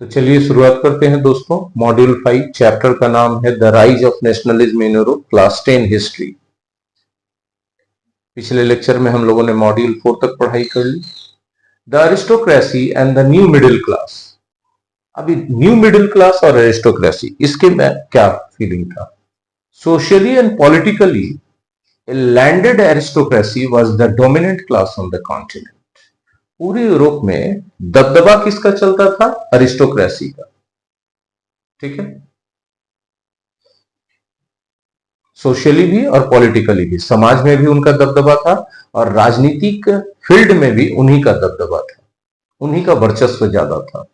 तो चलिए शुरुआत करते हैं दोस्तों। मॉड्यूल 5 चैप्टर का नाम है the rise of nationalism in Europe, class 10 history. पिछले लेक्चर में हम लोगों ने मॉड्यूल 4 तक पढ़ाई कर ली। The aristocracy and the new middle class. अभी न्यू मिडिल क्लास और अरिस्टोक्रेसी, इसके में क्या फीलिंग था? Socially and politically landed aristocracy was the dominant class on the continent. पूरे यूरोप में दबदबा किसका चलता था? अरिस्टोक्रेसी का। ठीक है, सोशली भी और पॉलिटिकली भी, समाज में भी उनका दबदबा था और राजनीतिक फील्ड में भी उन्हीं का दबदबा था, उन्हीं का वर्चस्व ज्यादा था।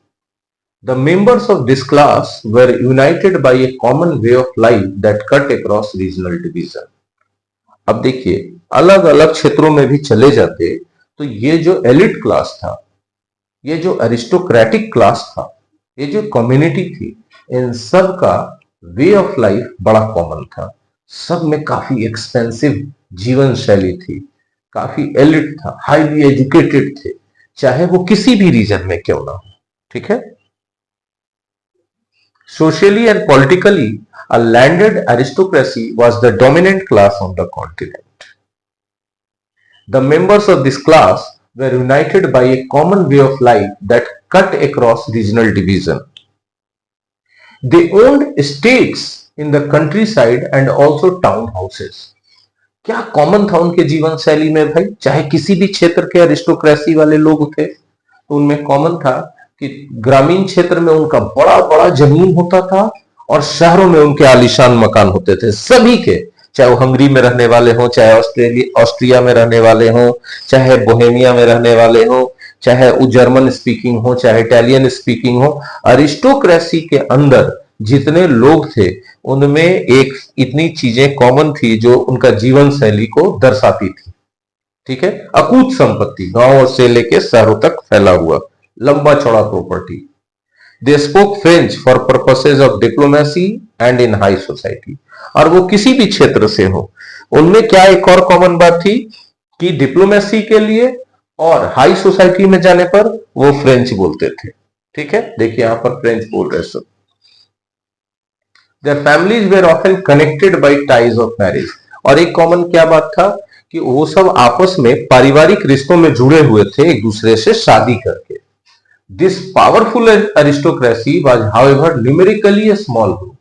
The members of this class were united by a common way of life that cut across regional division. अब देखिए, अलग अलग क्षेत्रों में भी चले जाते तो ये जो एलिट क्लास था, ये जो अरिस्टोक्रेटिक क्लास था, ये जो कम्युनिटी थी, इन सब का वे ऑफ लाइफ बड़ा कॉमन था। सब में काफी एक्सपेंसिव जीवन शैली थी, काफी एलिट था, हाईली एजुकेटेड थे, चाहे वो किसी भी रीजन में क्यों ना हो। ठीक है, socially and politically a landed aristocracy was the dominant class on the continent. The members of this class were united by a common way of life that cut across regional division. They owned estates in the countryside and also town houses. क्या common था उनके जीवन शैली में भाई? चाहे किसी भी क्षेत्र के अरिस्टोक्रेसी वाले लोग थे तो उनमें कॉमन था कि ग्रामीण क्षेत्र में उनका बड़ा बड़ा जमीन होता था और शहरों में उनके आलीशान मकान होते थे सभी के, चाहे वो हंगरी में रहने वाले हों, चाहे ऑस्ट्रिया में रहने वाले हों, चाहे बोहेमिया में रहने वाले हों, चाहे वो जर्मन स्पीकिंग हो, चाहे इटालियन स्पीकिंग हो। अरिस्टोक्रेसी के अंदर जितने लोग थे उनमें एक इतनी चीजें कॉमन थी जो उनका जीवन शैली को दर्शाती थी। ठीक है, अकूत संपत्ति, गांव से लेके शहरों तक फैला हुआ लंबा चौड़ा property. They spoke French for purposes of diplomacy and in high society. और वो किसी भी क्षेत्र से हो, उनमें क्या एक और कॉमन बात थी कि डिप्लोमेसी के लिए और हाई सोसाइटी में जाने पर वो फ्रेंच बोलते थे। ठीक है, देखिए यहां पर फ्रेंच बोल रहे सब। Their families were often connected by ties of marriage. और एक कॉमन क्या बात था कि वो सब आपस में पारिवारिक रिश्तों में जुड़े हुए थे, एक दूसरे से शादी करके। This powerful aristocracy was, however, numerically a small group.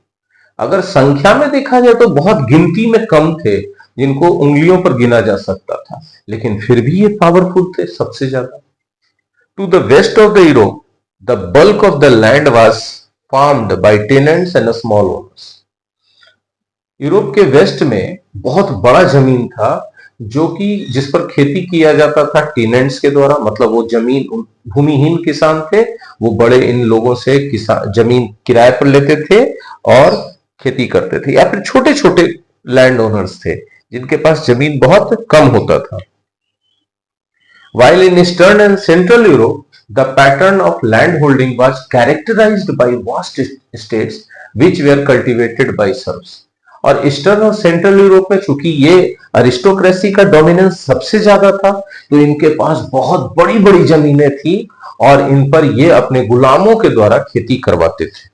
अगर संख्या में देखा जाए तो बहुत गिनती में कम थे, जिनको उंगलियों पर गिना जा सकता था, लेकिन फिर भी ये पावरफुल थे सबसे ज्यादा। To the west of the Europe, the bulk of the land was farmed by tenants and small owners. Europe के वेस्ट में बहुत बड़ा जमीन था जो कि जिस पर खेती किया जाता था टेनेंट्स के द्वारा, मतलब वो जमीन भूमिहीन किसान थे, वो बड़े इन लोगों से किसान जमीन किराए पर लेते थे और खेती करते थे, या फिर छोटे छोटे लैंड ओनर्स थे जिनके पास जमीन बहुत कम होता था। While in Eastern and Central Europe, the pattern of land holding was characterized by vast estates which were cultivated by serfs. और ईस्टर्न और सेंट्रल यूरोप में चूंकि ये अरिस्टोक्रेसी का डोमिनेंस सबसे ज्यादा था, तो इनके पास बहुत बड़ी बड़ी जमीनें थी और इन पर ये अपने गुलामों के द्वारा खेती करवाते थे।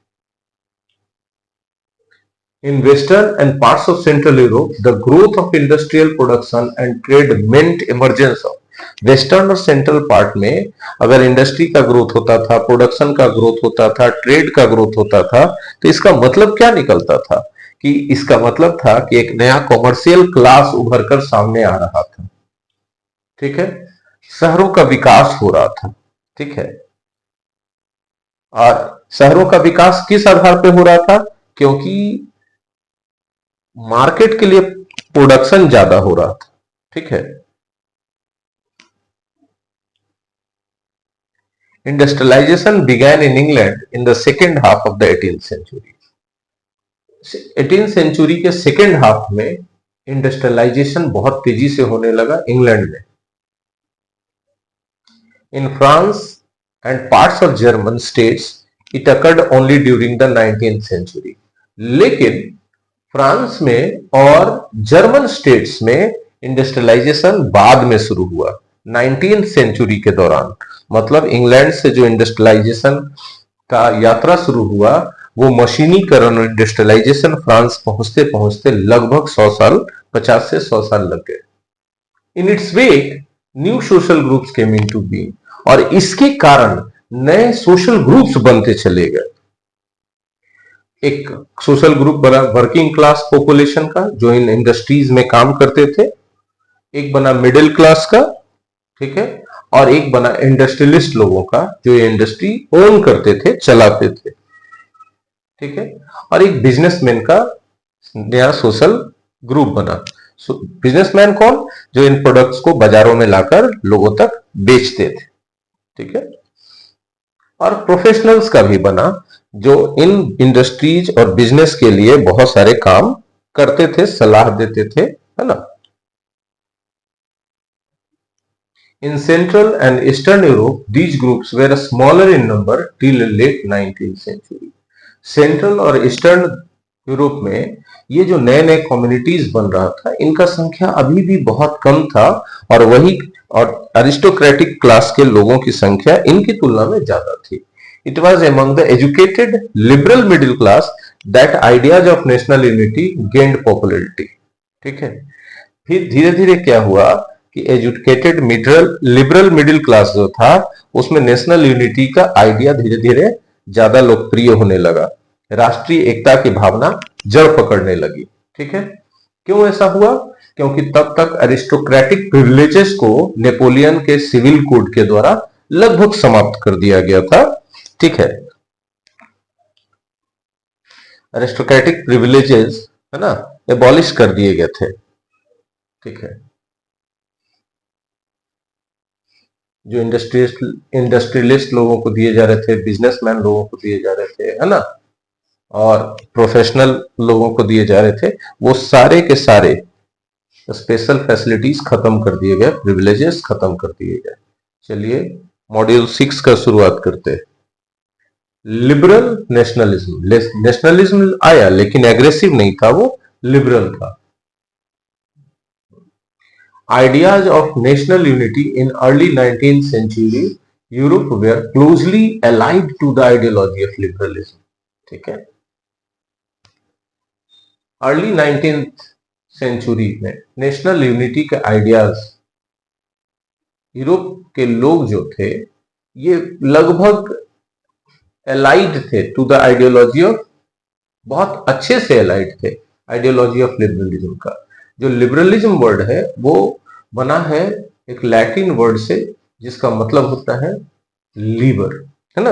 In western and parts of central Europe, the growth of industrial production and trade meant emergence of western और सेंट्रल पार्ट में अगर इंडस्ट्री का ग्रोथ होता था, प्रोडक्शन का ग्रोथ होता था, ट्रेड का ग्रोथ होता था, तो इसका मतलब क्या निकलता था कि इसका मतलब था कि एक नया कॉमर्शियल क्लास उभर कर सामने आ रहा था। ठीक है, शहरों का विकास हो रहा था। ठीक है, और शहरों का विकास किस आधार पे हो रहा था? क्योंकि मार्केट के लिए प्रोडक्शन ज्यादा हो रहा था। ठीक है, industrialisation began in England in the second half of the 18th century. 18th century के सेकेंड हाफ में इंडस्ट्रियलाइजेशन बहुत तेजी से होने लगा इंग्लैंड में। In France and parts of German states it occurred only during the 19th century. लेकिन France में और जर्मन स्टेट्स में इंडस्ट्रियलाइजेशन बाद में शुरू हुआ 19th सेंचुरी के दौरान। मतलब इंग्लैंड से जो इंडस्ट्रियलाइजेशन का यात्रा शुरू हुआ वो मशीनीकरण और इंडस्ट्रियलाइजेशन फ्रांस पहुंचते पहुंचते लगभग 100 साल, 50 से 100 साल लग गए। In its wake new social groups came into being और इसके कारण नए सोशल ग्रुप्स बनते चले गए। एक सोशल ग्रुप बना वर्किंग क्लास पॉपुलेशन का जो इन इंडस्ट्रीज में काम करते थे, एक बना मिडिल क्लास का, ठीक है, और एक बना इंडस्ट्रियलिस्ट लोगों का जो ये इंडस्ट्री ओन करते थे, चलाते थे, ठीक है, और एक बिजनेसमैन का नया सोशल ग्रुप बना। बिजनेसमैन कौन? जो इन प्रोडक्ट्स को बाजारों में लाकर लोगों तक बेचते थे, ठीक है, और प्रोफेशनल्स का भी बना जो इन इंडस्ट्रीज और बिजनेस के लिए बहुत सारे काम करते थे, सलाह देते थे, है ना। In Central and Eastern Europe, these groups were smaller in number till late 19th century. Central और ईस्टर्न यूरोप में ये जो नए नए कम्युनिटीज बन रहा था, इनका संख्या अभी भी बहुत कम था और वही और अरिस्टोक्रेटिक क्लास के लोगों की संख्या इनकी तुलना में ज्यादा थी। It was among the educated liberal middle class that ideas of national unity gained popularity, ठीक है। फिर धीरे धीरे क्या हुआ कि एजुकेटेड लिबरल मिडिल क्लास जो था उसमें नेशनल यूनिटी का आइडिया धीरे धीरे ज्यादा लोकप्रिय होने लगा, राष्ट्रीय एकता की भावना जड़ पकड़ने लगी, ठीक है। क्यों ऐसा हुआ? क्योंकि तब तक अरिस्टोक्रेटिक प्रिविलेजेस को नेपोलियन के सिविल कोड के द्वारा लगभग समाप्त कर दिया गया था, ठीक है। अरिस्टोक्रेटिक प्रिविलेजेस, है ना, एबॉलिश कर दिए गए थे, ठीक है। जो इंडस्ट्रियलिस्ट लोगों को दिए जा रहे थे, बिजनेसमैन लोगों को दिए जा रहे थे, है ना, और प्रोफेशनल लोगों को दिए जा रहे थे, वो सारे के सारे स्पेशल फैसिलिटीज खत्म कर दिए गए, प्रिविलेजेस खत्म कर दिए गए। चलिए मॉड्यूल 6 का शुरुआत करते हैं। लिबरल नेशनलिज्म, नेशनलिज्म आया लेकिन एग्रेसिव नहीं था, वो लिबरल था। Ideas of national unity in early 19th century Europe were closely allied to the ideology of liberalism, ठीक है। अर्ली 19th सेंचुरी में नेशनल यूनिटी के आइडियाज यूरोप के लोग जो थे ये लगभग अलाइड थे टू द आइडियोलॉजी ऑफ, बहुत अच्छे से अलाइड थे आइडियोलॉजी ऑफ लिबरलिज्म का। जो लिबरलिज्म वर्ड है वो बना है एक लैटिन वर्ड से जिसका मतलब होता है लीबर, है ना।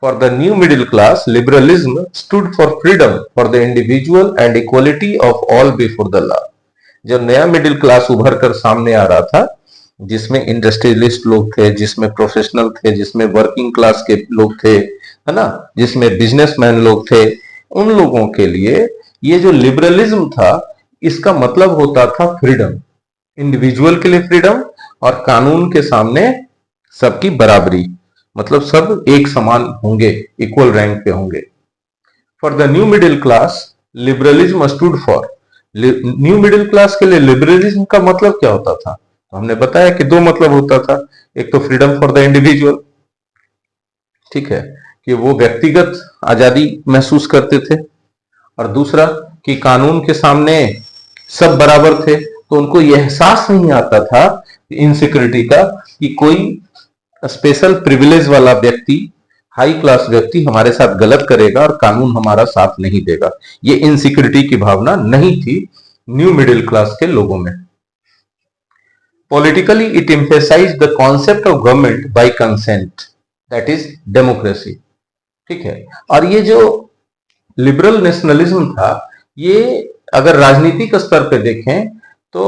For the new middle class liberalism stood for freedom for the individual and equality of all before the law. जब नया मिडिल क्लास उभर कर सामने आ रहा था, जिसमें इंडस्ट्रियलिस्ट लोग थे, जिसमें प्रोफेशनल थे, जिसमें वर्किंग क्लास के लोग थे, है ना, जिसमें बिजनेसमैन लोग थे, उन लोगों के लिए ये जो लिबरलिज्म था इसका मतलब होता था फ्रीडम, इंडिविजुअल के लिए फ्रीडम और कानून के सामने सबकी बराबरी, मतलब सब एक समान होंगे, इक्वल रैंक पे होंगे। For the new middle class liberalism stood for, new middle class के लिए लिबरलिज्म का मतलब क्या होता था? तो हमने बताया कि दो मतलब होता था, एक तो फ्रीडम फॉर द इंडिविजुअल, ठीक है, कि वो व्यक्तिगत आजादी महसूस करते थे, और दूसरा कि कानून के सामने सब बराबर थे, तो उनको यह एहसास नहीं आता था इनसिक्योरिटी का कि कोई स्पेशल प्रिविलेज वाला व्यक्ति, हाई क्लास व्यक्ति हमारे साथ गलत करेगा और कानून हमारा साथ नहीं देगा। ये इनसिक्योरिटी की भावना नहीं थी न्यू मिडिल क्लास के लोगों में। Politically it emphasise the concept of government by consent, that is democracy, ठीक है। और ये जो लिबरल नेशनलिज्म था ये अगर राजनीतिक स्तर पर देखें तो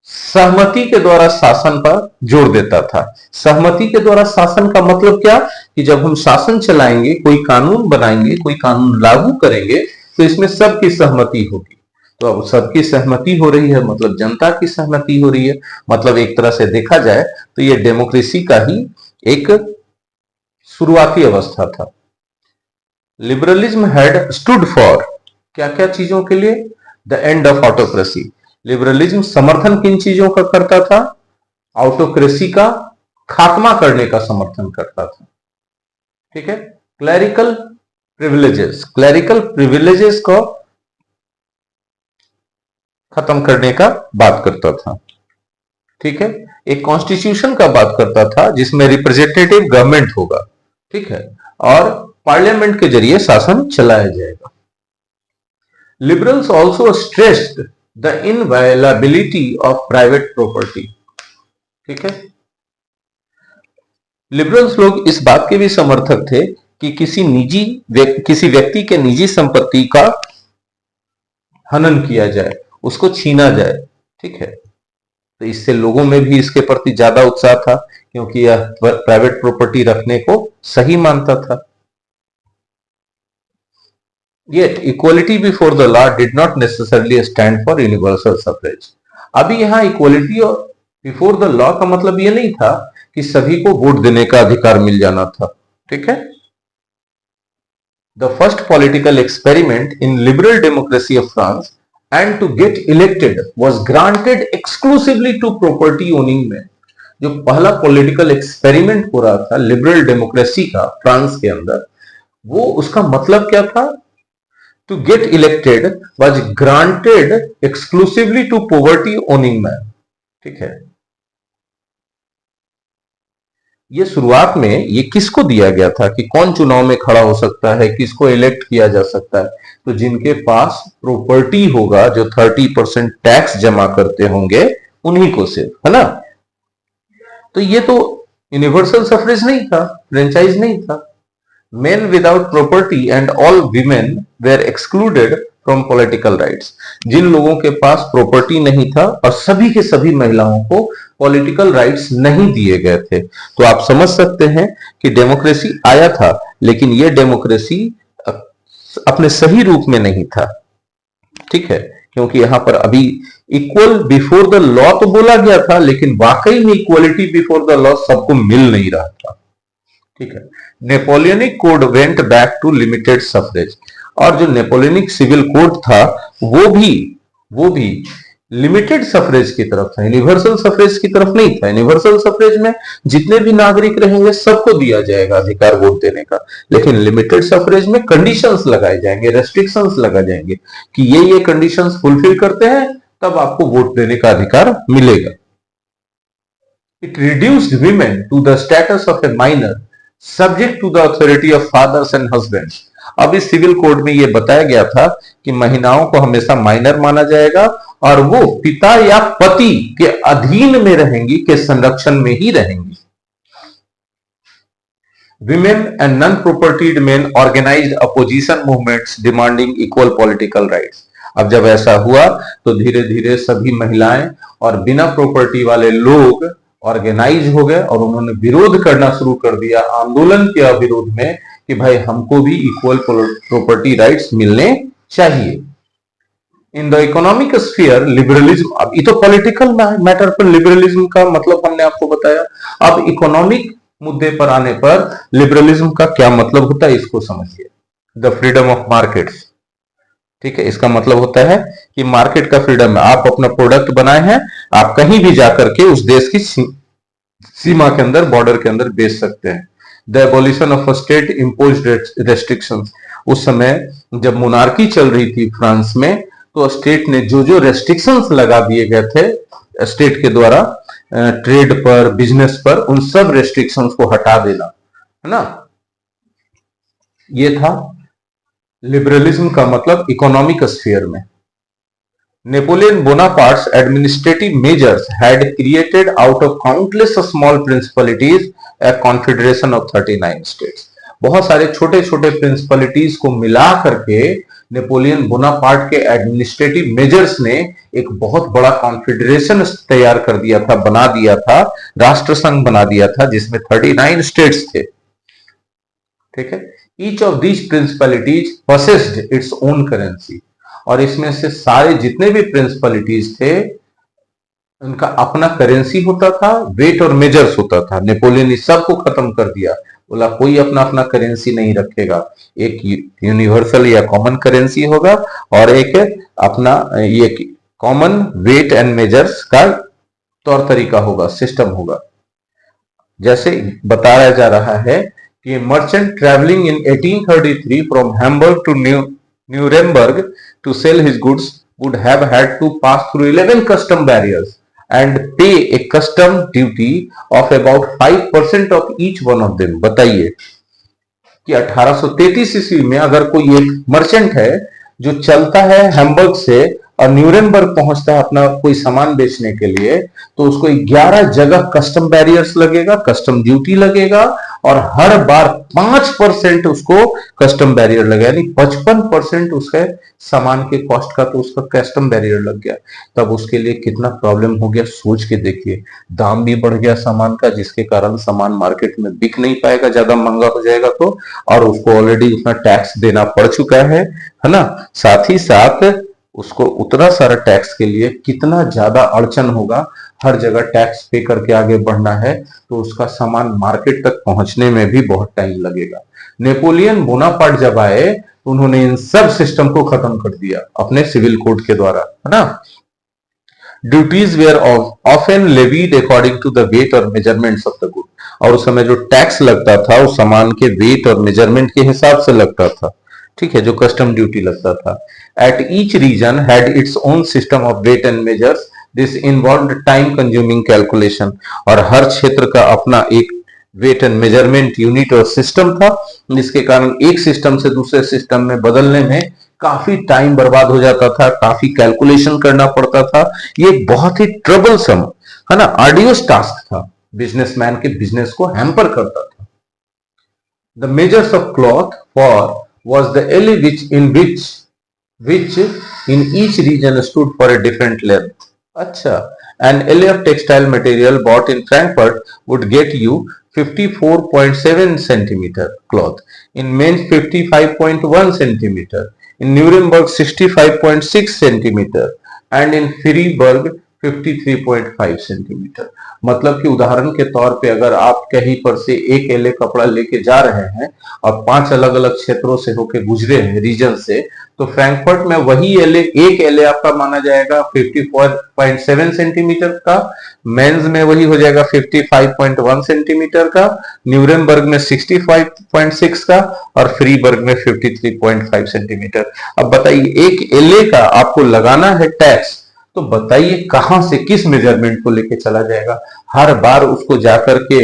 सहमति के द्वारा शासन पर जोर देता था। सहमति के द्वारा शासन का मतलब क्या? कि जब हम शासन चलाएंगे, कोई कानून बनाएंगे, कोई कानून लागू करेंगे तो इसमें सबकी सहमति होगी। तो अब सबकी सहमति हो रही है मतलब जनता की सहमति हो रही है, मतलब एक तरह से देखा जाए तो ये डेमोक्रेसी का ही एक शुरुआती अवस्था था। लिबरलिज्म हैड स्टूड फॉर क्या क्या चीजों के लिए? The end of autocracy. Liberalism समर्थन किन चीजों का करता था? ऑटोक्रेसी का खात्मा करने का समर्थन करता था। ठीक है, क्लैरिकल प्रिविलेजेस को खत्म करने का बात करता था। ठीक है, एक कॉन्स्टिट्यूशन का बात करता था जिसमें रिप्रेजेंटेटिव गवर्नमेंट होगा, ठीक है, और पार्लियामेंट के जरिए शासन चलाया जाएगा। Liberals also stressed the inviolability of private property. ठीक है, लिबरल्स लोग इस बात के भी समर्थक थे कि किसी व्यक्ति के निजी संपत्ति का हनन किया जाए, उसको छीना जाए। ठीक है, तो इससे लोगों में भी इसके प्रति ज्यादा उत्साह था, क्योंकि यह प्राइवेट प्रॉपर्टी रखने को सही मानता था। Yet equality before the law did not necessarily stand for universal suffrage. अभी यहाँ इक्वलिटी और बिफोर द लॉ का मतलब ये नहीं था कि सभी को वोट देने का अधिकार मिल जाना था। ठीक है, the first political experiment in liberal democracy of France and to get elected was granted exclusively to property owning men. जो पहला पॉलिटिकल एक्सपेरिमेंट हो रहा था लिबरल डेमोक्रेसी का फ्रांस के अंदर, वो उसका मतलब क्या था? To get elected was granted exclusively to poverty owning man. ठीक है, ये शुरुआत में ये किसको दिया गया था कि कौन चुनाव में खड़ा हो सकता है, किसको इलेक्ट किया जा सकता है? तो जिनके पास प्रॉपर्टी होगा, जो 30% टैक्स जमा करते होंगे, उन्हीं को सिर्फ, है ना। तो ये तो यूनिवर्सल सफरेज नहीं था, फ्रेंचाइज नहीं था। Men without property and all women were excluded from political rights. जिन लोगों के पास प्रॉपर्टी नहीं था और सभी के सभी महिलाओं को पॉलिटिकल राइट्स नहीं दिए गए थे। तो आप समझ सकते हैं कि डेमोक्रेसी आया था, लेकिन यह डेमोक्रेसी अपने सही रूप में नहीं था। ठीक है, क्योंकि यहां पर अभी इक्वल बिफोर द लॉ तो बोला गया था, लेकिन वाकई में इक्वलिटी बिफोर द लॉ सबको मिल नहीं रहा था। ठीक है, Napoleonic code went back to limited suffrage. और जो नेपोलियनिक सिविल कोड था वो भी लिमिटेड सफरेज की तरफ था, यूनिवर्सल सफरेज की तरफ नहीं था। यूनिवर्सल सफरेज में जितने भी नागरिक रहेंगे सबको दिया जाएगा अधिकार वोट देने का, लेकिन लिमिटेड सफरेज में कंडीशंस लगाए जाएंगे, रेस्ट्रिक्शंस लगाए जाएंगे कि ये कंडीशंस फुलफिल करते हैं तब आपको वोट देने का अधिकार मिलेगा। It reduced women to the status of a minor subject to the authority of fathers and husbands. अब इस सिविल कोड में यह बताया गया था कि महिलाओं को हमेशा माइनर माना जाएगा और वो पिता या पति के अधीन में रहेंगी, के संरक्षण में ही रहेंगी। Women and non-propertied men organized opposition movements demanding equal political rights. अब जब ऐसा हुआ तो धीरे धीरे सभी महिलाएं और बिना प्रॉपर्टी वाले लोग ऑर्गेनाइज हो गए और उन्होंने विरोध करना शुरू कर दिया, आंदोलन किया विरोध में कि भाई हमको भी इक्वल प्रॉपर्टी राइट्स मिलने चाहिए। In the economic sphere liberalism, अब ये तो पॉलिटिकल मैटर पर लिबरलिज्म का मतलब हमने आपको बताया। अब इकोनॉमिक मुद्दे पर आने पर लिबरलिज्म का क्या मतलब होता है इसको समझिए। The freedom of markets. ठीक है, इसका मतलब होता है कि मार्केट का फ्रीडम है। आप अपना प्रोडक्ट बनाए हैं, आप कहीं भी जाकर के उस देश की सीमा के अंदर, बॉर्डर के अंदर बेच सकते हैं। The abolition of state imposed restrictions. उस समय जब मोनार्की चल रही थी फ्रांस में, तो स्टेट ने जो रेस्ट्रिक्शंस लगा दिए गए थे स्टेट के द्वारा ट्रेड पर, बिजनेस पर, उन सब रेस्ट्रिक्शंस को हटा देना, है ना। ये था लिबरलिज्म का मतलब इकोनॉमिक स्फीयर में। Napoleon Bonaparte's administrative measures had created out of countless small principalities a confederation of 39 states. बहुत सारे छोटे छोटे प्रिंसिपलिटीज को मिला करके नेपोलियन बोनापार्ट के एडमिनिस्ट्रेटिव मेजर्स ने एक बहुत बड़ा कॉन्फेडरेशन तैयार कर दिया था, बना दिया था, राष्ट्र संघ बना दिया था, जिसमें 39 स्टेट्स थे। ठीक है, each of these principalities possessed its own currency. और इसमें से सारे जितने भी प्रिंसिपलिटीज थे उनका अपना करेंसी होता था, वेट और मेजर्स होता था। नेपोलियन इस सब को खत्म कर दिया, बोला कोई अपना अपना करेंसी नहीं रखेगा, एक यूनिवर्सल या कॉमन करेंसी होगा और एक अपना ये कॉमन वेट एंड मेजर्स का तौर तरीका होगा, सिस्टम होगा। जैसे बताया जा रहा है कि A merchant traveling in 1833 from Hamburg to Nuremberg to sell his goods would have had to pass through 11 custom barriers and pay a custom duty of about 5% of each one of them. बताइए कि 1833 ईस्वी में अगर कोई एक merchant है जो चलता है हैम्बर्ग से और न्यूरेमबर्ग पहुंचता है अपना कोई सामान बेचने के लिए, तो उसको 11 जगह कस्टम बैरियर्स लगेगा, कस्टम ड्यूटी लगेगा और हर बार 5% उसको कस्टम बैरियर लगेगा, यानी 55% उसके सामान के कॉस्ट का तो उसका कस्टम बैरियर लग गया। तब उसके लिए कितना प्रॉब्लम हो गया सोच के देखिए। दाम भी बढ़ गया सामान का, जिसके कारण सामान मार्केट में बिक नहीं पाएगा, ज्यादा महंगा हो जाएगा तो, और उसको ऑलरेडी उतना टैक्स देना पड़ चुका है ना। साथ ही साथ उसको उतना सारा टैक्स के लिए कितना ज्यादा अड़चन होगा, हर जगह टैक्स पे करके आगे बढ़ना है, तो उसका सामान मार्केट तक पहुंचने में भी बहुत टाइम लगेगा। नेपोलियन बोनापार्ट जब आए तो उन्होंने इन सब सिस्टम को खत्म कर दिया अपने सिविल कोड के द्वारा, है ना। Duties were often levied according to the weight और मेजरमेंट्स ऑफ द गुड, और उस समय जो टैक्स लगता था उस सामान के वेट और मेजरमेंट के हिसाब से लगता था, ठीक है, जो कस्टम ड्यूटी लगता था। At each region had its own system of weight and measures, this involved time consuming calculation, और हर क्षेत्र का अपना एक वेट एंड मेजरमेंट यूनिट और सिस्टम था, जिसके कारण एक सिस्टम से दूसरे सिस्टम में बदलने में काफी टाइम बर्बाद हो जाता था, काफी कैलकुलेशन करना पड़ता था। ये बहुत ही ट्रबलसम, है ना, आर्डियस टास्क था, बिजनेसमैन के बिजनेस को हैम्पर करता था। The measures of cloth for was the alley which in each region stood for a different length. अच्छा, an alley of textile material bought in Frankfurt would get you 54.7 centimeter cloth, in Mainz 55.1 centimeter, in Nuremberg 65.6 centimeter, and in Freiburg 53.5 centimetre. मतलब कि उदाहरण के तौर पे अगर आप कहीं पर से एक एले कपड़ा लेके जा रहे हैं और 5 अलग अलग क्षेत्रों से होके गुजरे हैं, रीजन से, तो फ्रैंकफर्ट में वही एले, एक एले आपका माना जाएगा 54.7 सेंटीमीटर का, मेंस में वही हो जाएगा 55.1 सेंटीमीटर का, न्यूरेमबर्ग में 65.6 का और फ्रीबर्ग में 53.5 सेंटीमीटर। अब बताइए एक एले का आपको लगाना है टैक्स, तो बताइए कहां से किस मेजरमेंट को लेके चला जाएगा। हर बार उसको जाकर के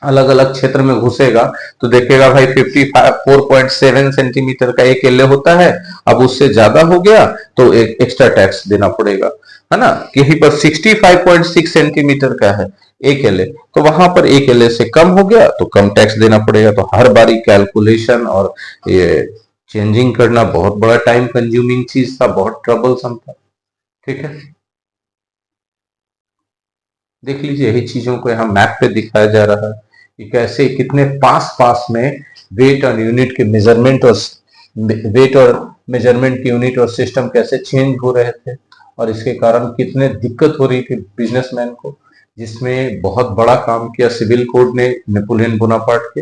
अलग अलग क्षेत्र में घुसेगा तो देखेगा भाई 54.7 सेंटीमीटर का एक एले होता है, अब उससे ज्यादा हो गया तो एक एक्स्ट्रा टैक्स देना पड़ेगा, है ना। कहीं पर 65.6 सेंटीमीटर का है एक एले, तो वहां पर एक एले से कम हो गया तो कम टैक्स देना पड़ेगा। तो हर बारी कैलकुलेशन और ये चेंजिंग करना बहुत बड़ा टाइम कंज्यूमिंग चीज था, बहुत ट्रबलसम था, ठीक है। देख लीजिए यही चीजों को यहाँ मैप पे दिखाया जा रहा है कि कैसे कितने पास पास में वेट और यूनिट के मेजरमेंट और वेट और मेजरमेंट के यूनिट और सिस्टम कैसे चेंज हो रहे थे, और इसके कारण कितने दिक्कत हो रही थी बिजनेसमैन को, जिसमें बहुत बड़ा काम किया सिविल कोड ने नेपोलियन बोनापार्ट के।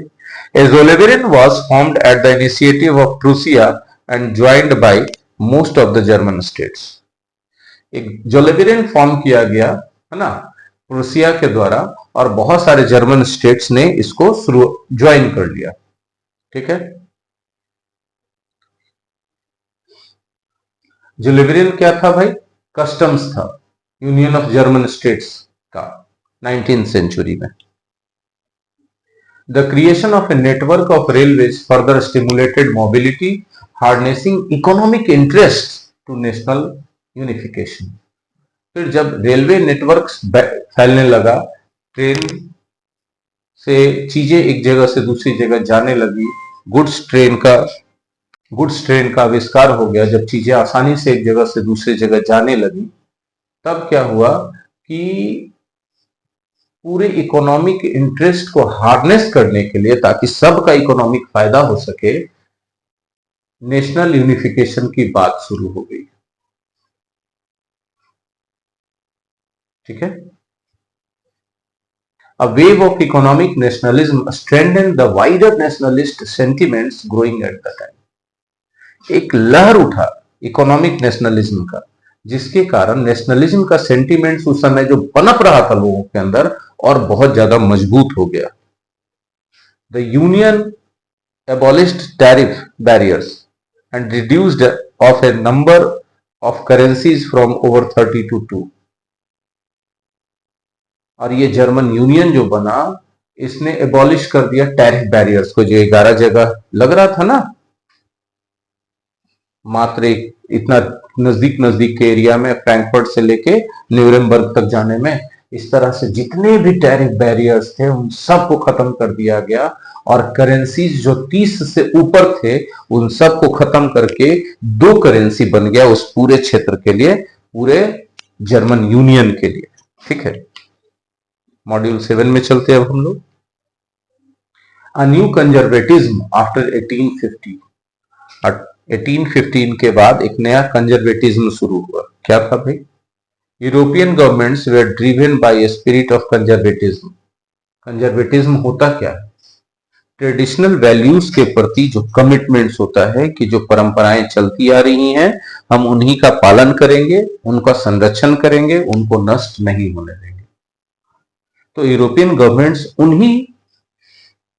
A Zollverein was formed at the initiative of Prussia and joined by most of the German states. एक जोलेवेरियन फॉर्म किया गया, है ना, प्रूसिया के द्वारा, और बहुत सारे जर्मन स्टेट्स ने इसको ज्वाइन कर लिया, ठीक है। जोलेवेरियन क्या था भाई? कस्टम्स था, यूनियन ऑफ जर्मन स्टेट्स का 19th सेंचुरी में। The creation of a network of railways further stimulated mobility, harnessing economic interest to national unification. फिर जब रेलवे नेटवर्क फैलने लगा, ट्रेन से चीजें एक जगह से दूसरी जगह जाने लगी, गुड्स ट्रेन का आविष्कार हो गया, जब चीजें आसानी से एक जगह से दूसरी जगह जाने लगी, तब क्या हुआ कि पूरे इकोनॉमिक इंटरेस्ट को हार्नेस करने के लिए, ताकि सबका इकोनॉमिक फायदा हो सके, नेशनल यूनिफिकेशन की बात शुरू हो गई, ठीक है। A wave of economic nationalism strengthened the wider nationalist sentiments growing at the time. एक लहर उठा इकोनॉमिक नेशनलिज्म का, जिसके कारण नेशनलिज्म का सेंटिमेंट्स उस समय जो पनप रहा था लोगों के अंदर और बहुत ज्यादा मजबूत हो गया। The union abolished tariff barriers and reduced of a number of currencies from over 30 to 2. और ये जर्मन यूनियन जो बना, इसने एबॉलिश कर दिया टैरिफ बैरियर्स को, जो 11 जगह लग रहा था ना, मात्र इतना नजदीक नजदीक के एरिया में, फ्रैंकफर्ट से लेके न्यूरेमबर्ग तक जाने में, इस तरह से जितने भी टैरिफ बैरियर्स थे उन सब को खत्म कर दिया गया। और करेंसीज जो 30 से ऊपर थे उन सब को खत्म करके 2 करेंसी बन गया उस पूरे क्षेत्र के लिए, पूरे जर्मन यूनियन के लिए। ठीक है, मॉड्यूल 7 में चलते हैं अब हम लोग। A new conservatism after 1850। 1815 के बाद एक नया कंजर्वेटिज्म शुरू हुआ। क्या था भाई? European governments were driven by a spirit of conservatism. Conservatism होता क्या है? ट्रेडिशनल वैल्यूज के प्रति जो कमिटमेंट्स होता है कि जो परंपराएं चलती आ रही हैं हम उन्हीं का पालन करेंगे, उनका संरक्षण करेंगे, उनको नष्ट नहीं होने देंगे। तो यूरोपियन गवर्नमेंट्स उन्हीं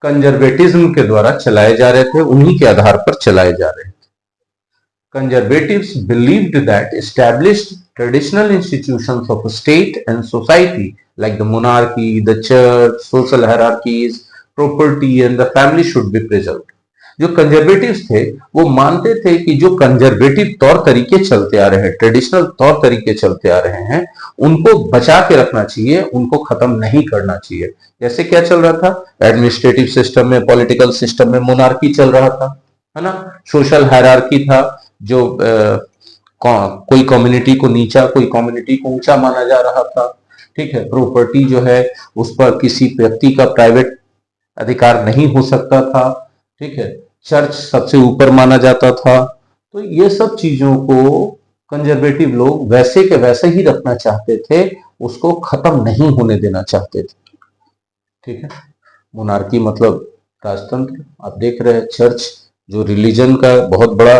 कंजर्वेटिज्म के द्वारा चलाए जा रहे थे, उन्हीं के आधार पर चलाए जा रहे थे। Conservatives believed that established traditional institutions of state and society like the monarchy, the church, social hierarchies, property and the family should be preserved. जो कंजर्वेटिव्स थे वो मानते थे कि जो कंजर्वेटिव तौर तरीके चलते आ रहे हैं, ट्रेडिशनल तौर तरीके चलते आ रहे हैं, उनको बचा के रखना चाहिए, उनको खत्म नहीं करना चाहिए। जैसे क्या चल रहा था? एडमिनिस्ट्रेटिव सिस्टम में, पॉलिटिकल सिस्टम में मोनार्की चल रहा था, है ना। सोशल हायरार्की था, जो कोई कम्युनिटी को नीचा, कोई कम्युनिटी को ऊंचा माना जा रहा था। ठीक है, प्रॉपर्टी जो है उस पर किसी व्यक्ति का प्राइवेट अधिकार नहीं हो सकता था। ठीक है, चर्च सबसे ऊपर माना जाता था। तो ये सब चीजों को कंजर्वेटिव लोग वैसे के वैसे ही रखना चाहते थे, उसको खत्म नहीं होने देना चाहते थे। ठीक है, मोनार्की मतलब राजतंत्र। आप देख रहे हैं चर्च जो रिलीजन का बहुत बड़ा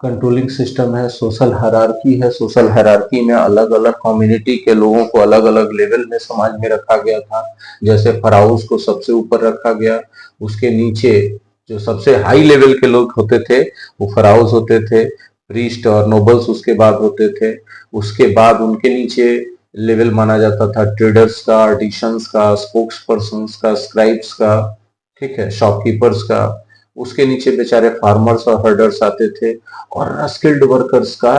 कंट्रोलिंग सिस्टम है, सोशल हायरार्की है। सोशल हायरार्की में अलग अलग कम्युनिटी के लोगों को अलग अलग लेवल में समाज में रखा गया था। जैसे फराउस को सबसे ऊपर रखा गया, उसके नीचे जो सबसे हाई लेवल के लोग होते थे वो फराउस होते थे, प्रीस्ट और नोबल्स उसके बाद होते थे। उसके बाद उनके नीचे लेवल माना जाता था ट्रेडर्स का, आर्टिशंस का, स्पोक्स पर्सन्स का, स्क्राइब्स का, ठीक है, शॉपकीपर्स का। उसके नीचे बेचारे फार्मर्स और हर्डर्स आते थे। और अनस्किल्ड वर्कर्स का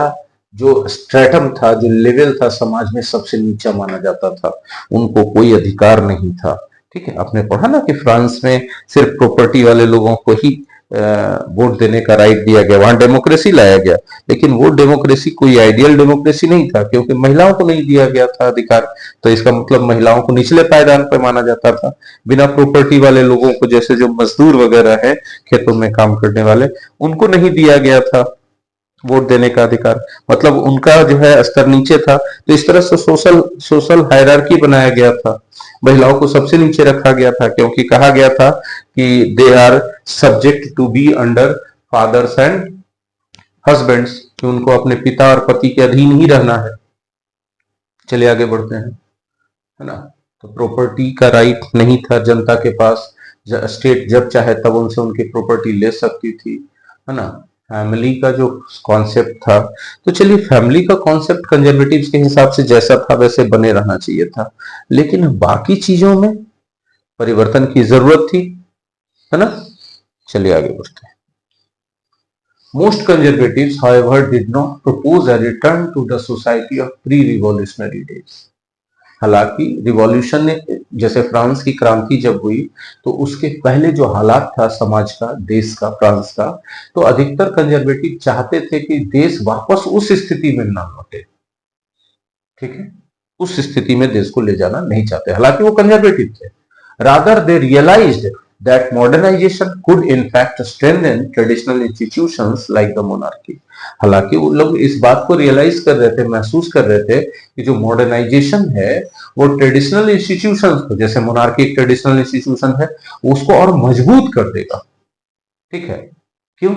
जो स्ट्रेटम था, जो लेवल था समाज में, सबसे नीचा माना जाता था, उनको कोई अधिकार नहीं था। ठीक है, आपने पढ़ा ना कि फ्रांस में सिर्फ प्रॉपर्टी वाले लोगों को ही वोट देने का राइट दिया गया, वहां डेमोक्रेसी लाया गया। लेकिन वो डेमोक्रेसी कोई आइडियल डेमोक्रेसी नहीं था, क्योंकि महिलाओं को नहीं दिया गया था अधिकार। तो इसका मतलब महिलाओं को निचले पायदान पर माना जाता था। बिना प्रॉपर्टी वाले लोगों को, जैसे जो मजदूर वगैरह है खेतों में काम करने वाले, उनको नहीं दिया गया था वोट देने का अधिकार। मतलब उनका जो है स्तर नीचे था। तो इस तरह से सोशल हायरार्की बनाया गया था। महिलाओं को सबसे नीचे रखा गया था, क्योंकि कहा गया था कि they are subject to be under fathers and husbands, कि उनको अपने पिता और पति के अधीन ही रहना है। चलिए आगे बढ़ते हैं, है ना। तो प्रॉपर्टी का राइट नहीं था जनता के पास। स्टेट जब चाहे तब उनसे उनकी प्रॉपर्टी ले सकती थी, है ना। फैमिली का जो कॉन्सेप्ट था, तो चलिए फैमिली का कॉन्सेप्ट कंजर्वेटिव्स के हिसाब से जैसा था वैसे बने रहना चाहिए था, लेकिन बाकी चीजों में परिवर्तन की जरूरत थी, है ना। चलिए आगे बढ़ते हैं। Most conservatives, however, did not propose a return to the society of pre-revolutionary days. हालांकि रिवॉल्यूशन ने, जैसे फ्रांस की क्रांति जब हुई तो उसके पहले जो हालात था समाज का, देश का, फ्रांस का, तो अधिकतर कंजर्वेटिव चाहते थे कि देश वापस उस स्थिति में ना लौटे। ठीक है, उस स्थिति में देश को ले जाना नहीं चाहते, हालांकि वो कंजर्वेटिव थे। Rather they realised that modernization could in fact strengthen traditional institutions like the monarchy. हालांकि वो लोग इस बात को रियलाइज कर रहे थे, महसूस कर रहे थे कि जो मॉडर्नाइजेशन है वो ट्रेडिशनल इंस्टीट्यूशंस को, जैसे मोनार्की एक ट्रेडिशनल इंस्टीट्यूशन है, उसको और मजबूत कर देगा। ठीक है, क्यों?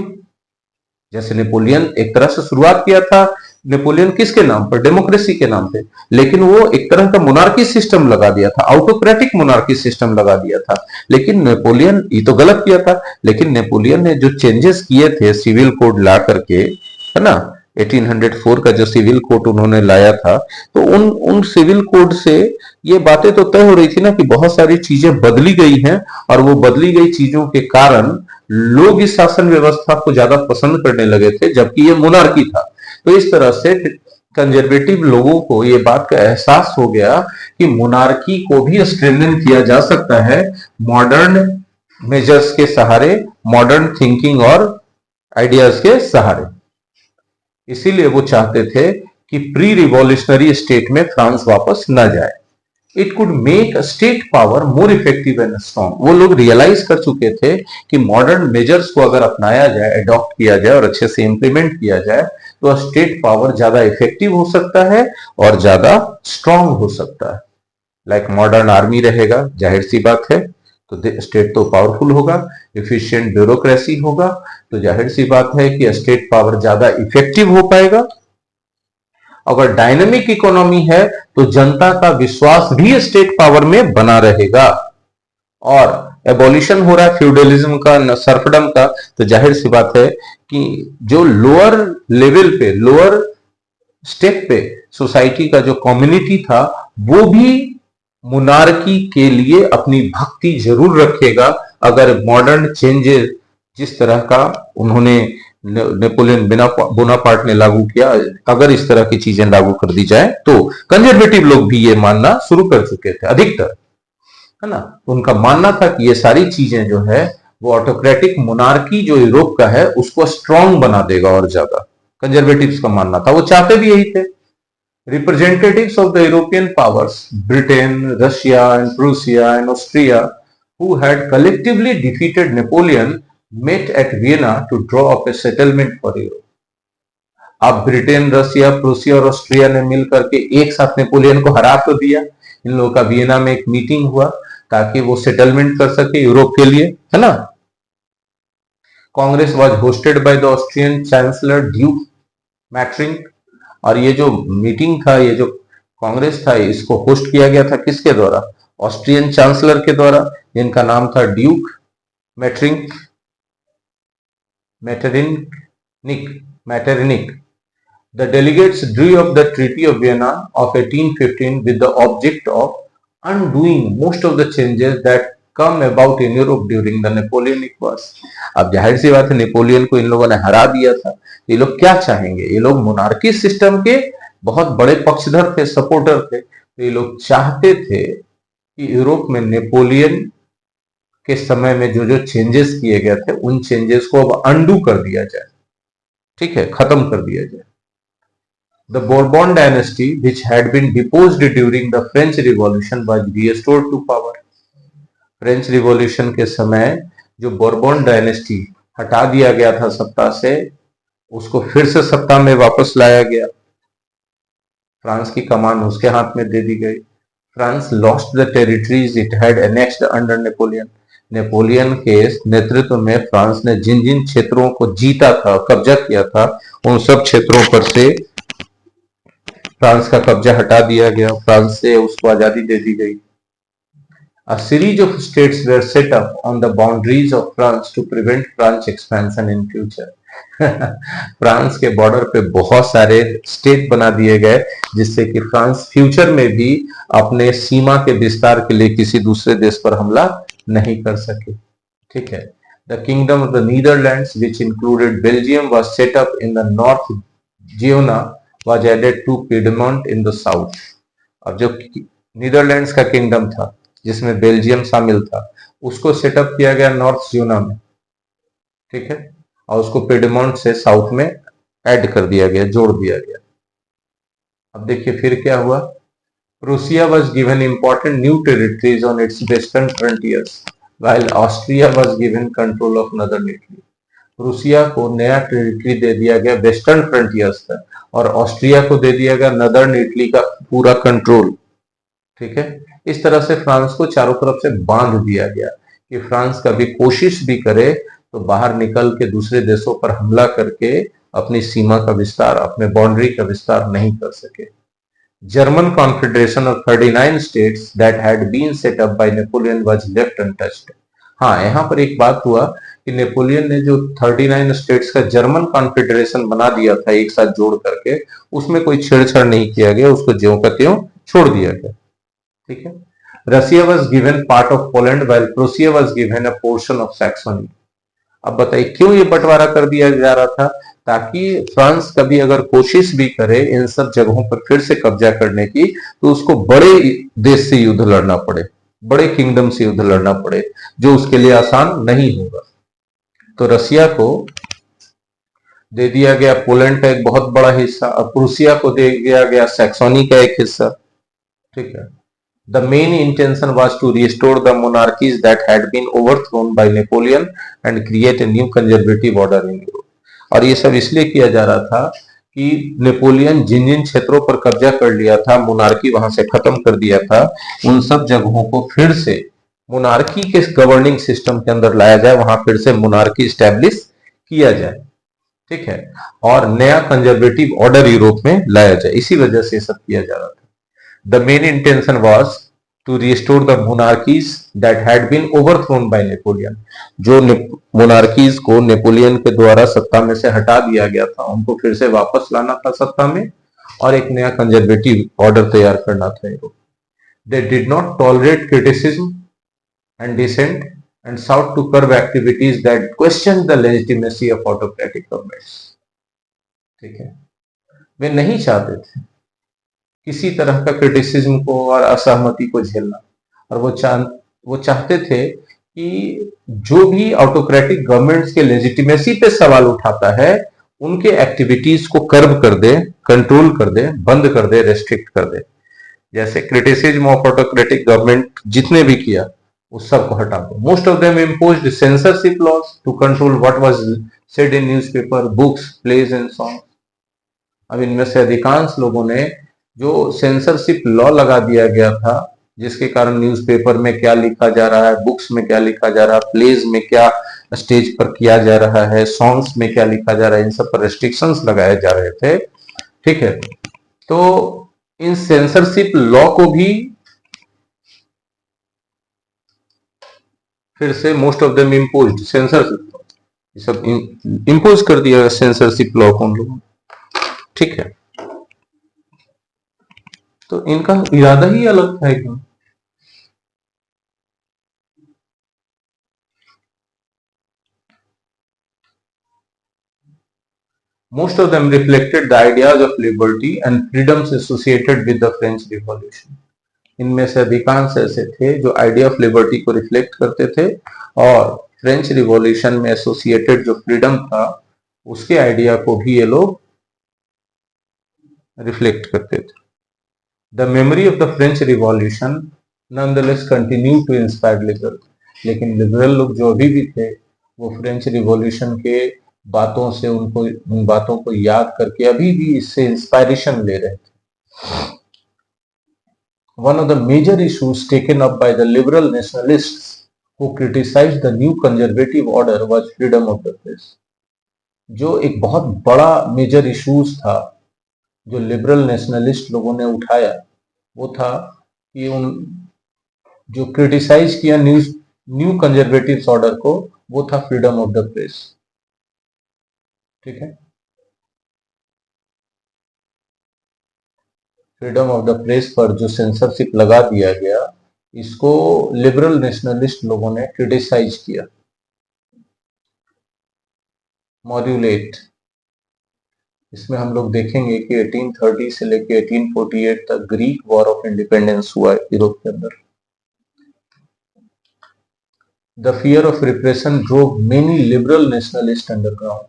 जैसे नेपोलियन एक तरह से शुरुआत किया था, नेपोलियन किसके नाम पर? डेमोक्रेसी के नाम पे, लेकिन वो एक तरह का मोनार्की सिस्टम लगा दिया था, ऑटोक्रेटिक मोनार्की सिस्टम लगा दिया था। लेकिन नेपोलियन ये तो गलत किया था, लेकिन नेपोलियन ने जो चेंजेस किए थे सिविल कोड ला करके, है ना, 1804 का जो सिविल कोड उन्होंने लाया था, तो उन उन सिविल कोड से ये बातें तो तय हो रही थी ना कि बहुत सारी चीजें बदली गई हैं, और वो बदली गई चीजों के कारण लोग इस शासन व्यवस्था को ज्यादा पसंद करने लगे थे, जबकि ये मोनार्की था। तो इस तरह से कंजर्वेटिव लोगों को ये बात का एहसास हो गया कि मोनार्की को भी स्ट्रेंथन किया जा सकता है मॉडर्न मेजर्स के सहारे, मॉडर्न थिंकिंग और आइडियाज के सहारे। इसीलिए वो चाहते थे कि प्री रिवॉल्यूशनरी स्टेट में फ्रांस वापस न जाए। It could make state power more effective and strong. वो लोग रियलाइज कर चुके थे कि मॉडर्न मेजर्स को अगर अपनाया जाए, अडॉप्ट किया जाए और अच्छे से इंप्लीमेंट किया जाए, तो स्टेट पावर ज्यादा इफेक्टिव हो सकता है और ज्यादा स्ट्रांग हो सकता है। लाइक मॉडर्न आर्मी रहेगा, जाहिर सी बात है, तो स्टेट तो पावरफुल होगा। इफिशिएंट ब्यूरोक्रेसी होगा, तो जाहिर सी बात है कि स्टेट पावर ज्यादा इफेक्टिव हो पाएगा। अगर डायनेमिक इकोनॉमी है तो जनता का विश्वास भी स्टेट पावर में बना रहेगा। और एबॉलिशन हो रहा है फ्यूडलिज्म का, सर्फडम का, तो जाहिर सी बात है कि जो लोअर लेवल पे, लोअर स्टेप पे सोसाइटी का जो कम्युनिटी था, वो भी मोनार्की के लिए अपनी भक्ति जरूर रखेगा अगर मॉडर्न चेंजेस जिस तरह का उन्होंने नेपोलियन बोनापार्ट ने लागू किया, अगर इस तरह की चीजें लागू कर दी जाए, तो कंजर्वेटिव लोग भी ये मानना शुरू कर चुके थे अधिकतर, है ना। उनका मानना था कि ये सारी चीजें जो है वो ऑटोक्रेटिक मोनार्की जो यूरोप का है उसको स्ट्रांग बना देगा और ज्यादा। कंजर्वेटिव्स का मानना था, वो चाहते भी यही थे। Representatives of the European powers, Britain, Russia, and Prussia and Austria, who had collectively defeated Napoleon, met at Vienna to draw up a settlement for Europe. अब ब्रिटेन, रशिया, प्रूसिया और ऑस्ट्रिया ने मिल करके एक साथ नेपोलियन को हरा तो दिया। इन लोगों का वियना में एक मीटिंग हुआ ताकि वो सेटलमेंट कर सके यूरोप के लिए, है ना। Congress was hosted by the Austrian chancellor Duke mattering, और ये जो मीटिंग था, ये जो कांग्रेस था, इसको होस्ट किया गया था किसके द्वारा? ऑस्ट्रियन चांसलर के द्वारा, जिनका नाम था Duke mattering Metternich. The delegates drew up the Treaty of Vienna of 1815 with the object of undoing most of the changes that come about in Europe during the Napoleonic Wars. अब जाहिर सी बात है, नेपोलियन को इन लोगों ने हरा दिया था, ये लोग क्या चाहेंगे? ये लोग मोनार्की सिस्टम के बहुत बड़े पक्षधर थे, सपोर्टर थे, तो ये लोग चाहते थे कि यूरोप में नेपोलियन के समय में जो जो चेंजेस किए गए थे उन चेंजेस को अब अंडू कर दिया जाए, ठीक है, खत्म कर दिया जाए। The Bourbon dynasty, which had been deposed during the French Revolution, was restored to power. French revolution के समय जो बोर्बन डायनेस्टी हटा दिया गया था सत्ता से, उसको फिर से सत्ता में वापस लाया गया। फ्रांस की कमान उसके हाथ में दे दी गई। France lost the territories it had annexed under Napoleon. Napoleon के नेतृत्व में फ्रांस ने जिन जिन क्षेत्रों को जीता था, कब्जा किया था, उन सब क्षेत्रों पर से फ्रांस का कब्जा हटा दिया गया, फ्रांस से उसको आजादी दे दी गई। A series of states were set up on the boundaries of France to prevent French expansion in future. France के बॉर्डर पे बहुत सारे स्टेट बना दिए गए जिससे कि फ्रांस फ्यूचर में भी अपने सीमा के विस्तार के लिए किसी दूसरे देश पर हमला नहीं कर सके, ठीक है। The kingdom of the Netherlands, which included Belgium, was set up in the north. Genoa was added to Piedmont in the south. अब जो नीदरलैंड्स का किंगडम था जिसमें बेल्जियम शामिल था, उसको सेटअप किया गया नॉर्थ जियोना में, ठीक है, और उसको पिडमोंट से साउथ में ऐड कर दिया गया, जोड़ दिया गया। अब देखिए फिर क्या हुआ। Prussia was given important new territories on it's western frontiers while Austria was given control of northern Italy. Prussia को नया टेरिटरी दे दिया गया वेस्टर्न फ्रंटियर्स का, और ऑस्ट्रिया को दे दिया गया नदर्न इटली का पूरा कंट्रोल, ठीक है। इस तरह से फ्रांस को चारों तरफ से बांध दिया गया कि फ्रांस कभी कोशिश भी करे तो बाहर निकल के दूसरे देशों पर हमला करके अपनी सीमा का विस्तार, अपने बाउंड्री का विस्तार नहीं कर सके। German Confederation of 39 states that had been set up by Napoleon was left untouched. हाँ, यहाँ पर एक बात हुआ कि नेपोलियन ने जो 39 स्टेट्स का जर्मन कॉन्फेडरेशन बना दिया था एक साथ जोड़ करके, उसमें कोई छेड़छाड़ नहीं किया गया, उसको ज्यों का त्यों छोड़ दिया गया। ठीक है। Russia was given part of Poland while Prussia was given a portion of Saxony. अब बताइए क्यों ये बंटवारा कर दिया जा रहा था? ताकि फ्रांस कभी अगर कोशिश भी करे इन सब जगहों पर फिर से कब्जा करने की, तो उसको बड़े देश से युद्ध लड़ना पड़े, बड़े किंगडम से युद्ध लड़ना पड़े, जो उसके लिए आसान नहीं होगा। तो रसिया को दे दिया गया पोलैंड का एक बहुत बड़ा हिस्सा, और प्रूसिया को दे दिया गया सैक्सोनी का एक हिस्सा। ठीक है। The main intention was to restore the monarchies that had been overthrown by Napoleon and create a new conservative order in Europe. और ये सब इसलिए किया जा रहा था कि नेपोलियन जिन जिन क्षेत्रों पर कब्जा कर लिया था, मोनार्की वहां से खत्म कर दिया था, उन सब जगहों को फिर से मोनार्की के गवर्निंग सिस्टम के अंदर लाया जाए, वहां फिर से मोनार्की स्टैब्लिश किया जाए। ठीक है। और नया कंजर्वेटिव ऑर्डर यूरोप में लाया जाए, इसी वजह से सब किया जा रहा था। The main intention was to restore the monarchies that had been overthrown by Napoleon. जो मोनार्कीज को नेपोलियन के द्वारा सत्ता में से हटा दिया गया था, उनको फिर से वापस लाना था सत्ता में, और एक नया कंजर्वेटिव ऑर्डर तैयार करना था Europe. They did not tolerate criticism and dissent and sought to curb activities that questioned the legitimacy of autocratic governments. ठीक है। वे नहीं चाहते थे किसी तरह का क्रिटिसिज्म को और असहमति को झेलना, और वो चाहते थे कि जो भी ऑटोक्रेटिक गवर्नमेंट्स के लेजिटिमेसी पे सवाल उठाता है, उनके एक्टिविटीज को कर्ब कर दे, कंट्रोल कर दे, बंद कर दे, रेस्ट्रिक्ट कर दे। जैसे क्रिटिसिज्म ऑफ ऑटोक्रेटिक गवर्नमेंट जितने भी किया, उस सब को हटा दो। Most of them imposed censorship laws to control what was said in newspaper, books, plays and song. अब इनमें से अधिकांश लोगों ने जो सेंसरशिप लॉ लगा दिया गया था, जिसके कारण न्यूज़पेपर में क्या लिखा जा रहा है, बुक्स में क्या लिखा जा रहा है, प्लेज में क्या स्टेज पर किया जा रहा है, सॉन्ग्स में क्या लिखा जा रहा है, इन सब पर रेस्ट्रिक्शंस लगाए जा रहे थे। ठीक है। तो इन सेंसरशिप लॉ को भी फिर से most of them imposed censorship, सब इम्पोज कर दिया सेंसरशिप लॉ को उन लोगों। ठीक है। तो इनका इरादा ही अलग था एकदम। Most of them reflected the ideas of liberty and freedoms associated with the French Revolution. इनमें से अधिकांश ऐसे थे जो आइडिया ऑफ लिबर्टी को रिफ्लेक्ट करते थे, और फ्रेंच रिवॉल्यूशन में एसोसिएटेड जो फ्रीडम था, उसके आइडिया को भी ये लोग रिफ्लेक्ट करते थे। The memory of the French Revolution nonetheless continued to inspire liberals. लेकिन लिबरल लोग जो अभी भी थे, वो फ्रेंच रिवॉल्यूशन के बातों से उन बातों को याद करके अभी भी इससे इंस्पायरेशन ले रहे थे। One of the major issues taken up by the liberal nationalists who criticized the new conservative order was freedom of the press. जो एक बहुत बड़ा मेजर इश्यूज था जो लिबरल नेशनलिस्ट लोगों ने उठाया, वो था कि उन जो क्रिटिसाइज किया न्यू कंजर्वेटिव ऑर्डर को, वो था फ्रीडम ऑफ द प्रेस। ठीक है। फ्रीडम ऑफ द प्रेस पर जो सेंसरशिप लगा दिया गया, इसको लिबरल नेशनलिस्ट लोगों ने क्रिटिसाइज किया। मॉड्यूल 8, इसमें हम लोग देखेंगे कि 1830 से लेके 1848 तक ग्रीक वॉर ऑफ इंडिपेंडेंस हुआ यूरोप के अंदर। The fear of repression drove many liberal nationalist underground.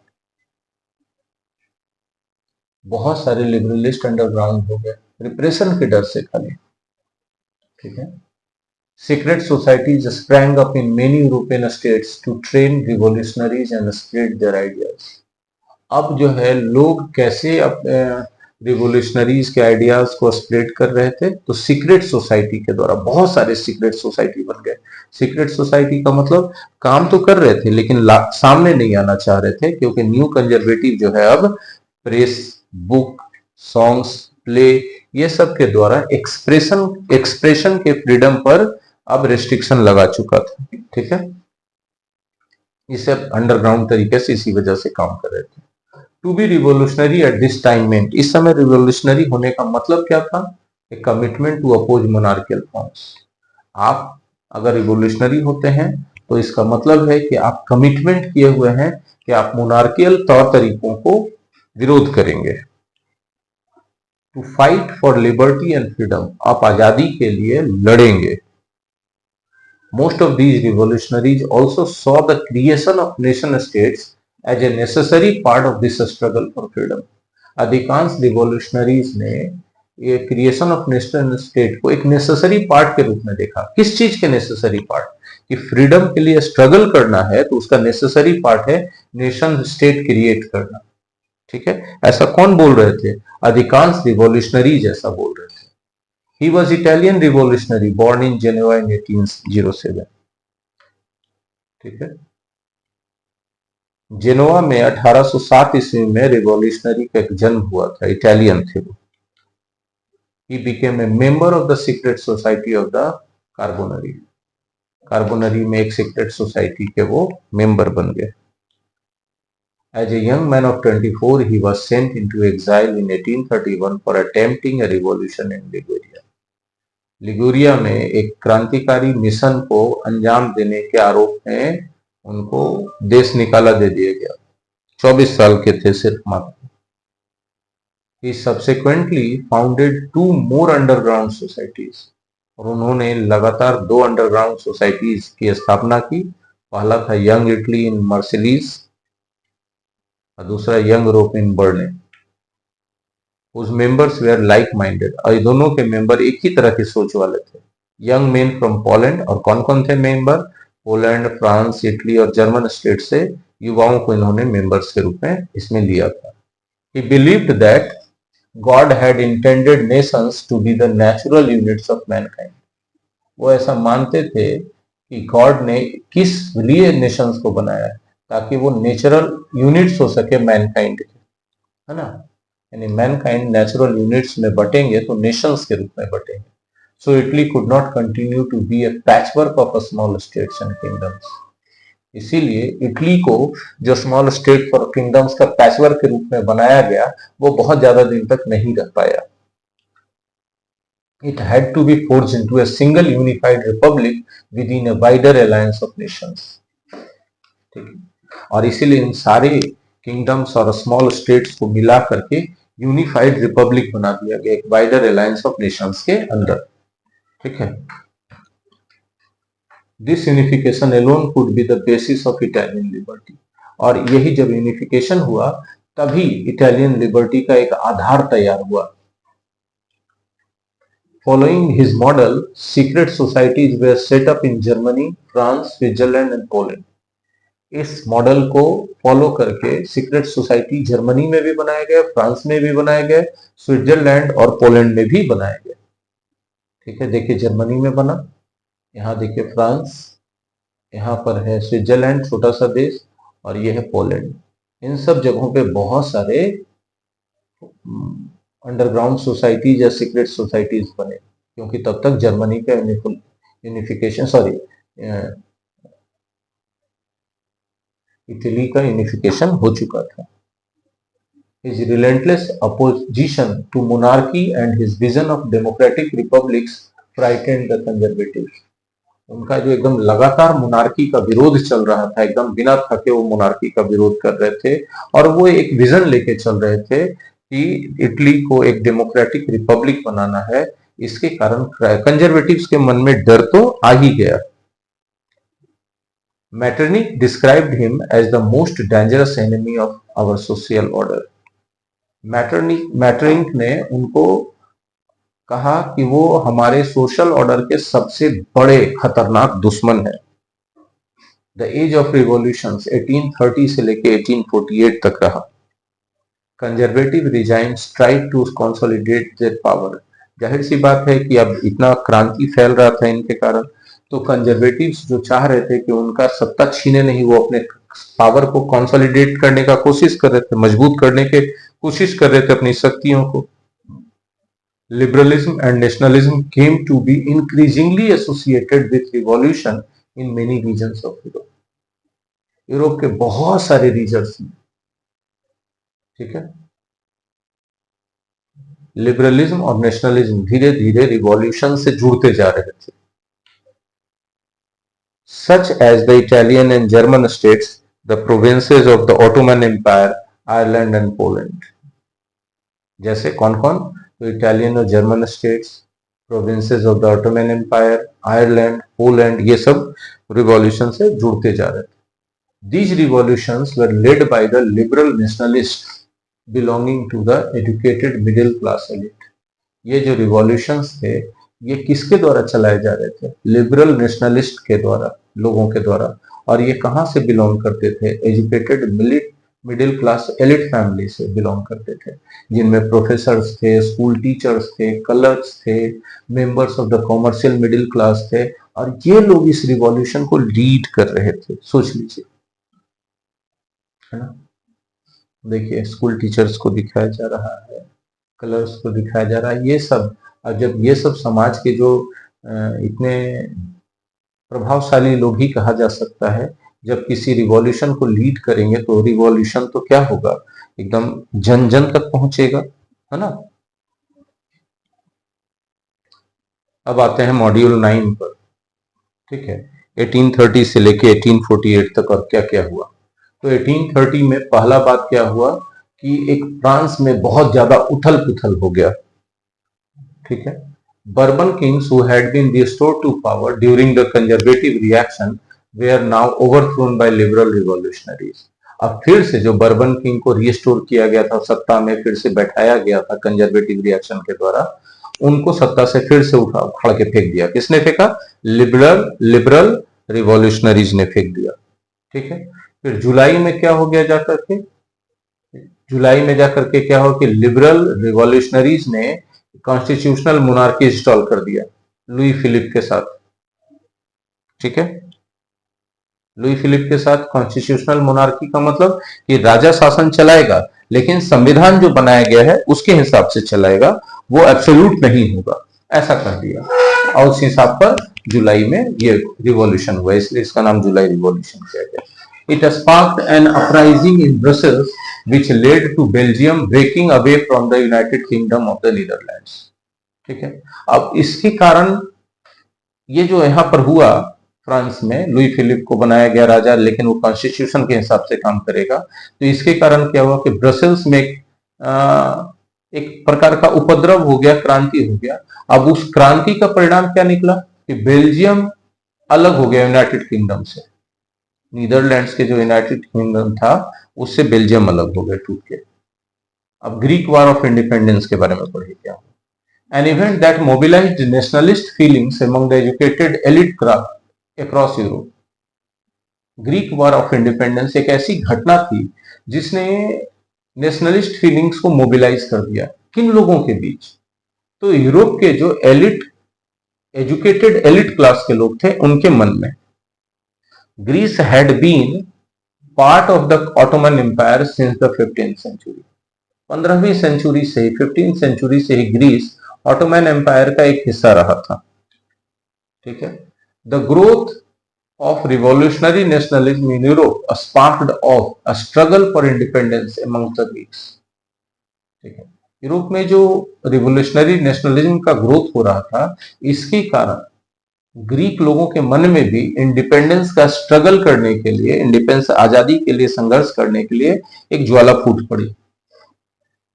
बहुत सारे लिबरलिस्ट अंडरग्राउंड हो गए रिप्रेशन के डर से खाली। ठीक है। Secret societies sprang up in many European states to train revolutionaries and spread their ideas. अब जो है लोग कैसे रिवोल्यूशनरीज के आइडियाज को स्प्रेड कर रहे थे, तो सीक्रेट सोसाइटी के द्वारा बहुत सारे सीक्रेट सोसाइटी बन गए। सीक्रेट सोसाइटी का मतलब काम तो कर रहे थे लेकिन सामने नहीं आना चाह रहे थे, क्योंकि न्यू कंजर्वेटिव जो है अब प्रेस, बुक, सॉन्ग्स, प्ले, ये सब के द्वारा एक्सप्रेशन के फ्रीडम पर अब रेस्ट्रिक्शन लगा चुका था। ठीक है, इसे अंडरग्राउंड तरीके से इसी वजह से काम कर रहे थे। To be revolutionary at this time meant, इस समय रिवोल्यूशनरी होने का मतलब क्या था? A commitment to oppose monarchical forms. आप अगर रिवोल्यूशनरी होते हैं तो इसका मतलब है कि आप कमिटमेंट किए हुए हैं कि आप मोनार्कियल तौर तरीकों को विरोध करेंगे। To fight for liberty and freedom, आप आजादी के लिए लड़ेंगे। Most of these revolutionaries also saw the creation of nation states as a necessary part of this struggle for freedom. अधिकांश रिवॉल्यूशनरीज ने ये क्रिएशन ऑफ नेशनल स्टेट को एक नेसेसरी पार्ट के रूप में देखा। किस चीज के नेसेसरी पार्ट? कि फ्रीडम के लिए स्ट्रगल करना है तो उसका नेसेसरी पार्ट है नेशन स्टेट क्रिएट करना। ठीक है, ऐसा कौन बोल रहे थे? अधिकांश रिवॉल्यूशनरीज ऐसा बोल रहे थे। He was Italian revolutionary born in Genoa in 1807. ठीक है, जेनोवा में 1807 ईस्वी में रिवॉल्यूशनरी का एक जन्म हुआ था, इटालियन थे वो। He became a member of the secret society of the Carbonari. Carbonari में एक सीक्रेट सोसाइटी के वो मेंबर बन गए। As a young man of 24, he was sent into exile in 1831 for attempting a revolution in Liguria. Liguria में एक क्रांतिकारी mission को अंजाम देने के आरोप में उनको देश निकाला दे दिया गया। 24 साल के थे सिर्फ मात्र। He subsequently founded 2 more underground societies, और उन्होंने लगातार 2 अंडरग्राउंड सोसाइटीज की स्थापना की। पहला था यंग इटली इन मार्सिलीज और दूसरा यंग यूरोप इन बर्ने। उस मेंबर्स वेयर लाइक माइंडेड, और ये दोनों के मेंबर एक ही तरह की सोच वाले थे। यंग मेन फ्रॉम पोलैंड, और कौन कौन थे मेंबर? पोलैंड, फ्रांस, इटली और जर्मन स्टेट से युवाओं को इन्होंने मेंबर्स के रूप में इसमें लिया था। He believed that God had intended nations to be the natural units of mankind. वो ऐसा मानते थे कि गॉड ने किस लिए नेशंस को बनाया है, ताकि वो नेचुरल यूनिट्स हो सके मैनकाइंड के, है ना। यानी मैनकाइंड नेचुरल यूनिट्स में बटेंगे तो नेशंस के रूप में बटेंगे। So Italy could not continue to be a patchwork of small states and kingdoms. इसीलिए इटली को जो स्मॉल स्टेट और किंगडम्स का पैचवर्क के रूप में बनाया गया, वो बहुत ज्यादा दिन तक नहीं रह पाया। It had to be forged into a single unified republic within a wider alliance of nations. ठीक है, और इसीलिए इन सारे किंगडम्स और स्मॉल स्टेट्स को मिला करके यूनिफाइड रिपब्लिक बना दिया गया, एक वाइडर अलायंस ऑफ नेशंस के अंदर। ठीक है, this unification alone could be the basis of Italian liberty, और यही जब यूनिफिकेशन हुआ तभी इटालियन लिबर्टी का एक आधार तैयार हुआ। Following his model, secret societies were set up in Germany, France, Switzerland and Poland. इस मॉडल को फॉलो करके सीक्रेट सोसाइटी जर्मनी में भी बनाया गया, फ्रांस में भी बनाया गया, स्विट्जरलैंड और पोलैंड में भी बनाया गया। ठीक है, देखिए जर्मनी में बना, यहाँ देखिए फ्रांस, यहाँ पर है स्विट्जरलैंड छोटा सा देश, और ये है पोलैंड। इन सब जगहों पे बहुत सारे अंडरग्राउंड सोसाइटीज या सीक्रेट सोसाइटीज बने, क्योंकि तब तक जर्मनी का इटली का यूनिफिकेशन हो चुका था। His relentless opposition to monarchy and his vision of democratic republics frightened the conservatives. उनका जो एकदम लगातार मोनार्की का विरोध चल रहा था, एकदम बिना थके वो मोनार्की का विरोध कर रहे थे, और वो एक विजन लेके चल रहे थे कि इटली को एक डेमोक्रेटिक रिपब्लिक बनाना है। इसके कारण कंजर्वेटिव्स के मन में डर तो आ ही गया। Metternich described him as the most dangerous enemy of our social order. Metternich ने उनको कहा कि वो हमारे सोशल ऑर्डर के सबसे बड़े खतरनाक दुश्मन है। द एज ऑफ रिवॉल्यूशंस 1830 से लेके 1848 तक रहा। Conservative regimes tried to consolidate their power. जाहिर सी बात है कि अब इतना क्रांति फैल रहा था इनके कारण, तो कंजर्वेटिव्स जो चाह रहे थे कि उनका सत्ता छीने नहीं, वो अपने पावर को कंसोलिडेट करने का कोशिश कर रहे थे, मजबूत करने के कोशिश कर रहे थे अपनी शक्तियों को। Liberalism and nationalism came to be increasingly associated with revolution in many regions of Europe. Europe के बहुत सारे रीजन्स में, ठीक है, लिबरलिज्म और नेशनलिज्म धीरे धीरे रिवॉल्यूशन से जुड़ते जा रहे थे। Such as the Italian and German states, the provinces of the Ottoman Empire, Ireland and Poland. जैसे कौन कौन? तो इटालियन और German states, provinces of the Ottoman empire, Ireland, Poland, ये सब रिवॉल्यूशन से जुड़ते जा रहे थे। These revolutions were led by the liberal nationalists belonging to the educated middle class elite. ये जो रिवॉल्यूशंस थे ये किसके द्वारा चलाए जा रहे थे? लिबरल नेशनलिस्ट के द्वारा, लोगों के द्वारा। और ये कहां से बिलोंग करते थे? Educated middle class elite family से बिलोंग करते थे, जिनमें प्रोफेसर्स थे, स्कूल टीचर्स थे, क्लर्क्स थे, members of the commercial middle class थे, और ये लोग इस रिवॉल्यूशन को लीड कर रहे थे। सोच लीजिए, है ना? देखिए, स्कूल टीचर्स को दिखाया जा रहा है, कलर्स को दिखाया जा रहा है, ये सब। और जब ये सब समाज के जो इतने प्रभावशाली लोग ही कहा जा सकता है, जब किसी रिवॉल्यूशन को लीड करेंगे तो रिवॉल्यूशन तो क्या होगा, एकदम जन जन तक पहुंचेगा, है ना? अब आते हैं मॉड्यूल 9 पर, ठीक है। 1830 से लेके 1848 तक और क्या क्या हुआ। तो 1830 में पहला बात क्या हुआ कि एक फ्रांस में बहुत ज्यादा उथल पुथल हो गया, ठीक है। Bourbon kings who had been restored to power during the conservative reaction were now overthrown by liberal revolutionaries. अब फिर से जो बर्बन किंग को रिस्टोर किया गया था, सत्ता में फिर से बैठाया गया था कंजर्वेटिव रिएक्शन के द्वारा, उनको सत्ता से फिर से उखाड़ के फेंक दिया। किसने फेंका? लिबरल रिवॉल्यूशनरीज ने फेंक दिया, ठीक है। फिर जुलाई में क्या हो गया जाकर के? जुलाई में जाकर के क्या हो कि लिबरल रिवॉल्यूशनरीज ने कॉन्स्टिट्यूशनल मोनार्की इंस्टॉल कर दिया लुई फिलिप के साथ, ठीक है। लुई फिलिप के साथ कॉन्स्टिट्यूशनल मोनार्की का मतलब कि राजा शासन चलाएगा, लेकिन संविधान जो बनाया गया है उसके हिसाब से चलाएगा, वो एब्सोल्यूट नहीं होगा, ऐसा कर दिया। और उस हिसाब पर जुलाई में ये रिवॉल्यूशन हुआ, इसलिए इसका नाम जुलाई रिवॉल्यूशन किया गया। It sparked an uprising in Brussels, which led to Belgium breaking away from the United Kingdom of the Netherlands. ठीक है। अब इसके कारण ये जो यहाँ पर हुआ फ्रांस में, लुई फिलिप को बनाया गया राजा, लेकिन वो कॉन्स्टिट्यूशन के हिसाब से काम करेगा। तो इसके कारण क्या हुआ कि ब्रसेल्स में एक प्रकार का उपद्रव हो गया, क्रांति हो गया। अब उस क्रांति का परिणाम क्या निकला कि बेल्जियम अलग हो गया यूनाइटेड किंगडम से। नीदरलैंड्स के जो यूनाइटेड किंगडम था उससे बेल्जियम अलग हो गया, टूट के। अब ग्रीक वॉर ऑफ इंडिपेंडेंस के बारे में पढ़िए क्या। An event that mobilized nationalist feelings among the educated elite across Europe. Greek war of independence एक ऐसी घटना थी जिसने नेशनलिस्ट फीलिंग्स को मोबिलाइज कर दिया। किन लोगों के बीच? तो यूरोप के जो एजुकेटेड एलिट क्लास के लोग थे उनके मन में। Greece had been part of the Ottoman empire since the 15th century. 15वीं सेंचुरी से ही, 15th सेंचुरी से ही ग्रीस ऑटोमन एम्पायर का एक हिस्सा रहा था, ठीक है। The growth of revolutionary nationalism in Europe sparked of a struggle for independence among the Greeks, ठीक है। यूरोप में जो रिवॉल्यूशनरी नेशनलिज्म का ग्रोथ हो रहा था, इसके कारण ग्रीक लोगों के मन में भी इंडिपेंडेंस का स्ट्रगल करने के लिए, इंडिपेंडेंस आजादी के लिए संघर्ष करने के लिए एक ज्वाला फूट पड़ी।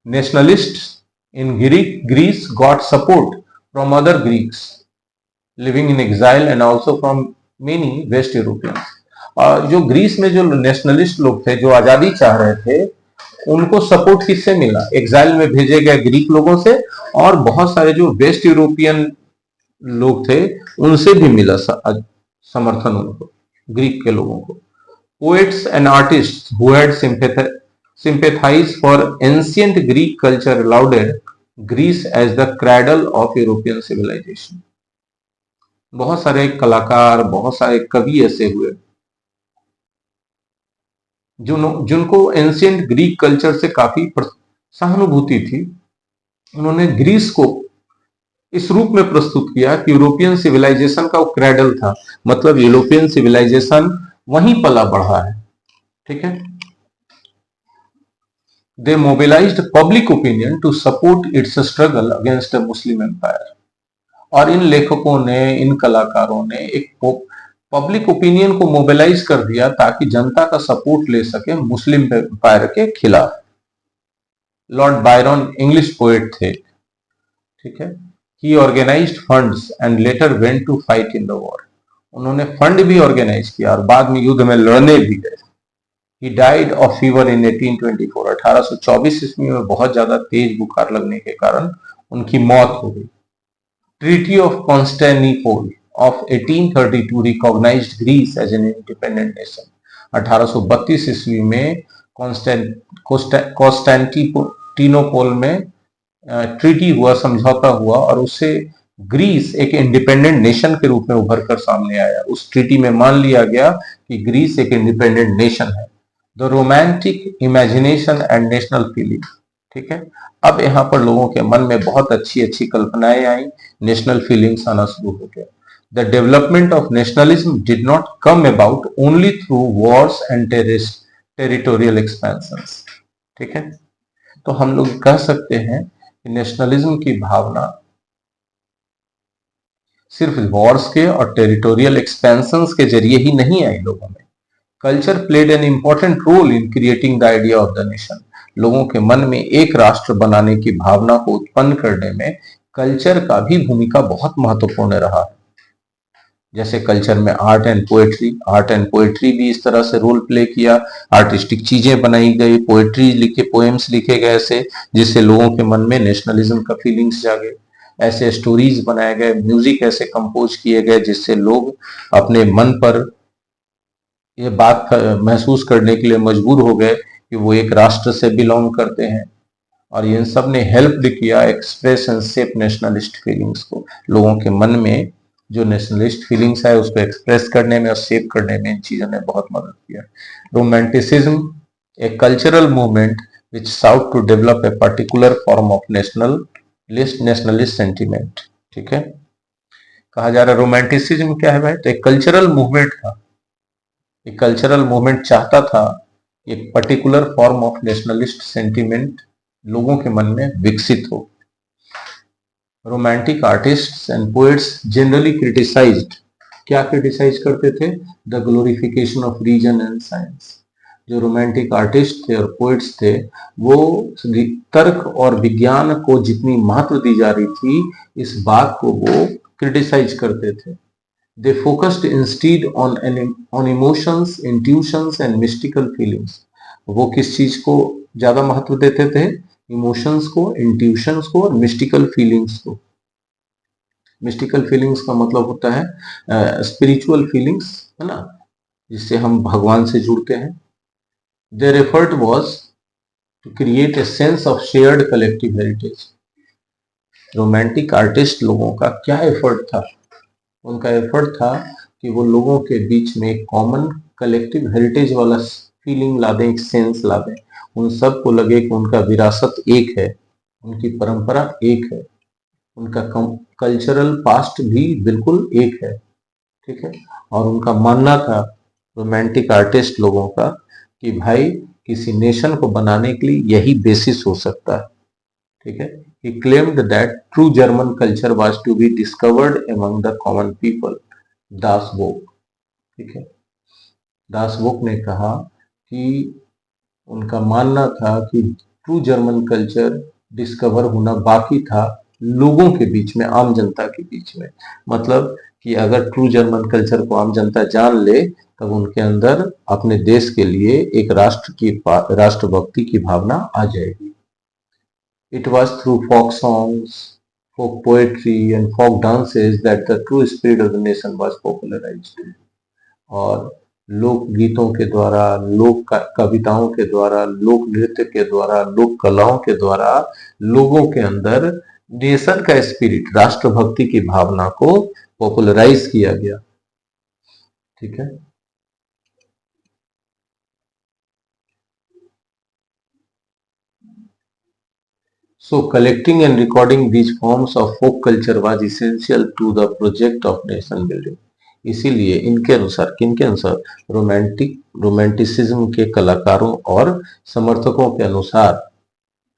Nationalists in Greece got support from other Greeks living in exile and also from many West Europeans. जो ग्रीस में जो नेशनलिस्ट लोग थे, जो आजादी चाह रहे थे, उनको सपोर्ट किससे मिला? एग्जाइल में भेजे गए ग्रीक लोगों से, और बहुत सारे जो वेस्ट यूरोपियन लोग थे उनसे भी मिला समर्थन उनको, ग्रीक के लोगों को। Poets and artist who had sympathize for ancient Greek culture lauded Greece as the cradle of European civilization. बहुत सारे कलाकार, बहुत सारे कवि ऐसे हुए जिनको एंशियंट ग्रीक कल्चर से काफी सहानुभूति थी। उन्होंने ग्रीस को इस रूप में प्रस्तुत किया कि यूरोपियन सिविलाइजेशन का वो क्रैडल था, मतलब यूरोपियन सिविलाइजेशन वहीं पला बढ़ा है। ठीक है। They mobilised public opinion to support its struggle against the Muslim empire. और इन लेखकों ने, इन कलाकारों ने एक पब्लिक ओपिनियन को मोबिलाइज कर दिया ताकि जनता का सपोर्ट ले सके मुस्लिम एम्पायर के खिलाफ। लॉर्ड बायरन इंग्लिश पोएट थे। ठीक है। He organised funds and later went to fight in the war. उन्होंने फंड भी ऑर्गेनाइज किया और बाद में युद्ध में लड़ने भी गए। He died of fever in 1824. 1824 ईस्वी में बहुत ज्यादा तेज बुखार लगने के कारण उनकी मौत हो गई। Treaty of Constantinople of 1832 recognized Greece as an independent nation. 1832 ईस्वी में कॉन्स्टेंटिनोपल में ट्रीटी हुआ, समझौता हुआ और उससे ग्रीस एक इंडिपेंडेंट नेशन के रूप में उभर कर सामने आया। उस ट्रीटी में मान लिया गया कि ग्रीस एक इंडिपेंडेंट नेशन है। The romantic imagination and national feeling. ठीक है। अब यहाँ पर लोगों के मन में बहुत अच्छी अच्छी कल्पनाएं आई, नेशनल फीलिंग्स आना शुरू हो गया। The development of nationalism did not come about only through Wars and territorial expansions. ठीक है। तो हम लोग कह सकते हैं कि नेशनलिज्म की भावना सिर्फ वॉर्स के और टेरिटोरियल एक्सपेंशंस के जरिए ही नहीं आई लोगों में। Culture played an important role in creating the idea of the nation. लोगों के मन में एक राष्ट्र बनाने की भावना को उत्पन्न करने में कल्चर का भी भूमिका बहुत महत्वपूर्ण रहा है। जैसे कल्चर में आर्ट एंड पोएट्री भी इस तरह से रोल प्ले किया। आर्टिस्टिक चीजें बनाई गई, पोएट्री लिखे, पोएम्स लिखे गए ऐसे जिससे लोगों के मन में नेशनलिज्म का फीलिंग्स जागे। ऐसे स्टोरीज बनाए गए, म्यूजिक ऐसे कंपोज किए गए जिससे लोग अपने मन पर ये बात महसूस करने के लिए मजबूर हो गए कि वो एक राष्ट्र से बिलोंग करते हैं। और इन सब ने हेल्प किया express and shape nationalist feelings को। लोगों के मन में जो नेशनलिस्ट फीलिंग्स है उसको एक्सप्रेस करने में और शेप करने में इन चीजों ने बहुत मदद किया। Romanticism a cultural movement which sought to develop a particular form of nationalist sentiment. ठीक है। कहा जा रहा है रोमांटिसिज्म क्या है भाई? तो एक कल्चरल मूवमेंट था। एक कल्चरल मूवमेंट चाहता था एक particular form of nationalist sentiment लोगों के मन में विकसित हो। Romantic artists and poets generally criticised, क्या क्रिटिसाइज करते थे? The glorification of reason and science. जो रोमांटिक आर्टिस्ट थे और पोएट्स थे वो तर्क और विज्ञान को जितनी महत्व दी जा रही थी इस बात को वो क्रिटिसाइज करते थे। They focused instead on emotions, intuitions and mystical feelings. वो किस चीज को ज्यादा महत्व देते थे? इमोशंस को, इंट्यूशंस को और मिस्टिकल फीलिंग्स को। मिस्टिकल फीलिंग्स का मतलब होता है स्पिरिचुअल फीलिंग्स, है ना, जिससे हम भगवान से जुड़ते हैं। Their effort was to create a sense of shared collective heritage. Romantic artist लोगों का क्या एफर्ट था? उनका एफर्ट था कि वो लोगों के बीच में एक कॉमन कलेक्टिव हेरिटेज वाला फीलिंग ला दें, एक सेंस ला दें। उन सबको लगे कि उनका विरासत एक है, उनकी परंपरा एक है, उनका कल्चरल पास्ट भी बिल्कुल एक है। ठीक है। और उनका मानना था रोमांटिक आर्टिस्ट लोगों का कि भाई किसी नेशन को बनाने के लिए यही बेसिस हो सकता है। ठीक है। He claimed that true German culture was to be discovered among the common people. Das Bock। ठीक है। दास बोक ने कहा कि उनका मानना था कि ट्रू जर्मन कल्चर डिस्कवर होना बाकी था लोगों के बीच में, आम जनता के बीच में। मतलब कि अगर ट्रू जर्मन कल्चर को आम जनता जान ले तब उनके अंदर अपने देश के लिए एक राष्ट्रभक्ति की भावना आ जाएगी। It was through folk songs, folk poetry and folk dances that the true spirit of the nation was popularized. और लोक गीतों के द्वारा, लोक कविताओं के द्वारा, लोक नृत्य के द्वारा, लोक कलाओं के द्वारा लोगों के अंदर नेशन का स्पिरिट, राष्ट्रभक्ति की भावना को पॉपुलराइज किया गया। ठीक है। So collecting and recording these forms of folk culture was essential to the project of nation building. इसीलिए इनके अनुसार, किनके अनुसार, रोमांटिसिज्म के कलाकारों और समर्थकों के अनुसार,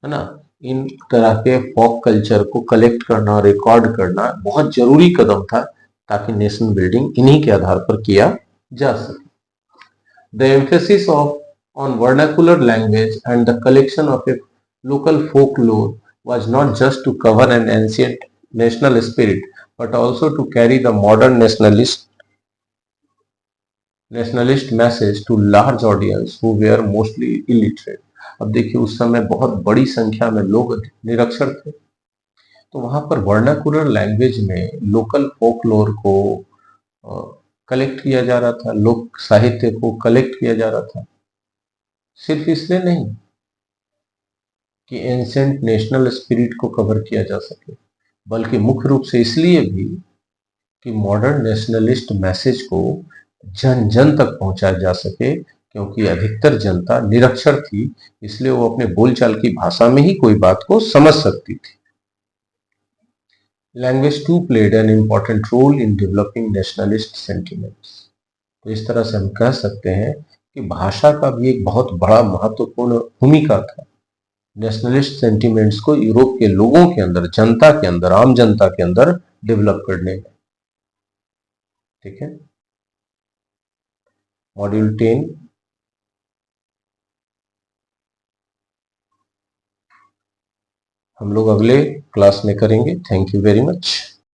है ना, इन तरह के फोक कल्चर को कलेक्ट करना, रिकॉर्ड करना बहुत जरूरी कदम था ताकि नेशन बिल्डिंग इन्हीं के आधार पर किया जा सके। The emphasis on vernacular language and the collection of a local folklore was not just to cover an ancient national spirit, but also to carry the modern nationalist message to large audience who were mostly illiterate. अब देखिए, उस समय बहुत बड़ी संख्या में लोग निरक्षर थे, तो वहां पर वर्नाकुलर लैंग्वेज में लोकल फोकलोर को कलेक्ट किया जा रहा था, लोक साहित्य को कलेक्ट किया जा रहा था। सिर्फ इसलिए नहीं कि एंसेंट नेशनल स्पिरिट को कवर किया जा सके, बल्कि मुख्य रूप से इसलिए भी कि मॉडर्न नेशनलिस्ट मैसेज को जन जन तक पहुंचाया जा सके, क्योंकि अधिकतर जनता निरक्षर थी, इसलिए वो अपने बोलचाल की भाषा में ही कोई बात को समझ सकती थी। Language too played an important role in developing nationalist sentiments. तो इस तरह से हम कह सकते हैं कि भाषा का भी एक बहुत बड़ा महत्वपूर्ण भूमिका था नेशनलिस्ट सेंटिमेंट्स को यूरोप के लोगों के अंदर, जनता के अंदर, आम जनता के अंदर डेवलप करने में। ठीक है। मॉड्यूल 10 हम लोग अगले क्लास में करेंगे। Thank you very much.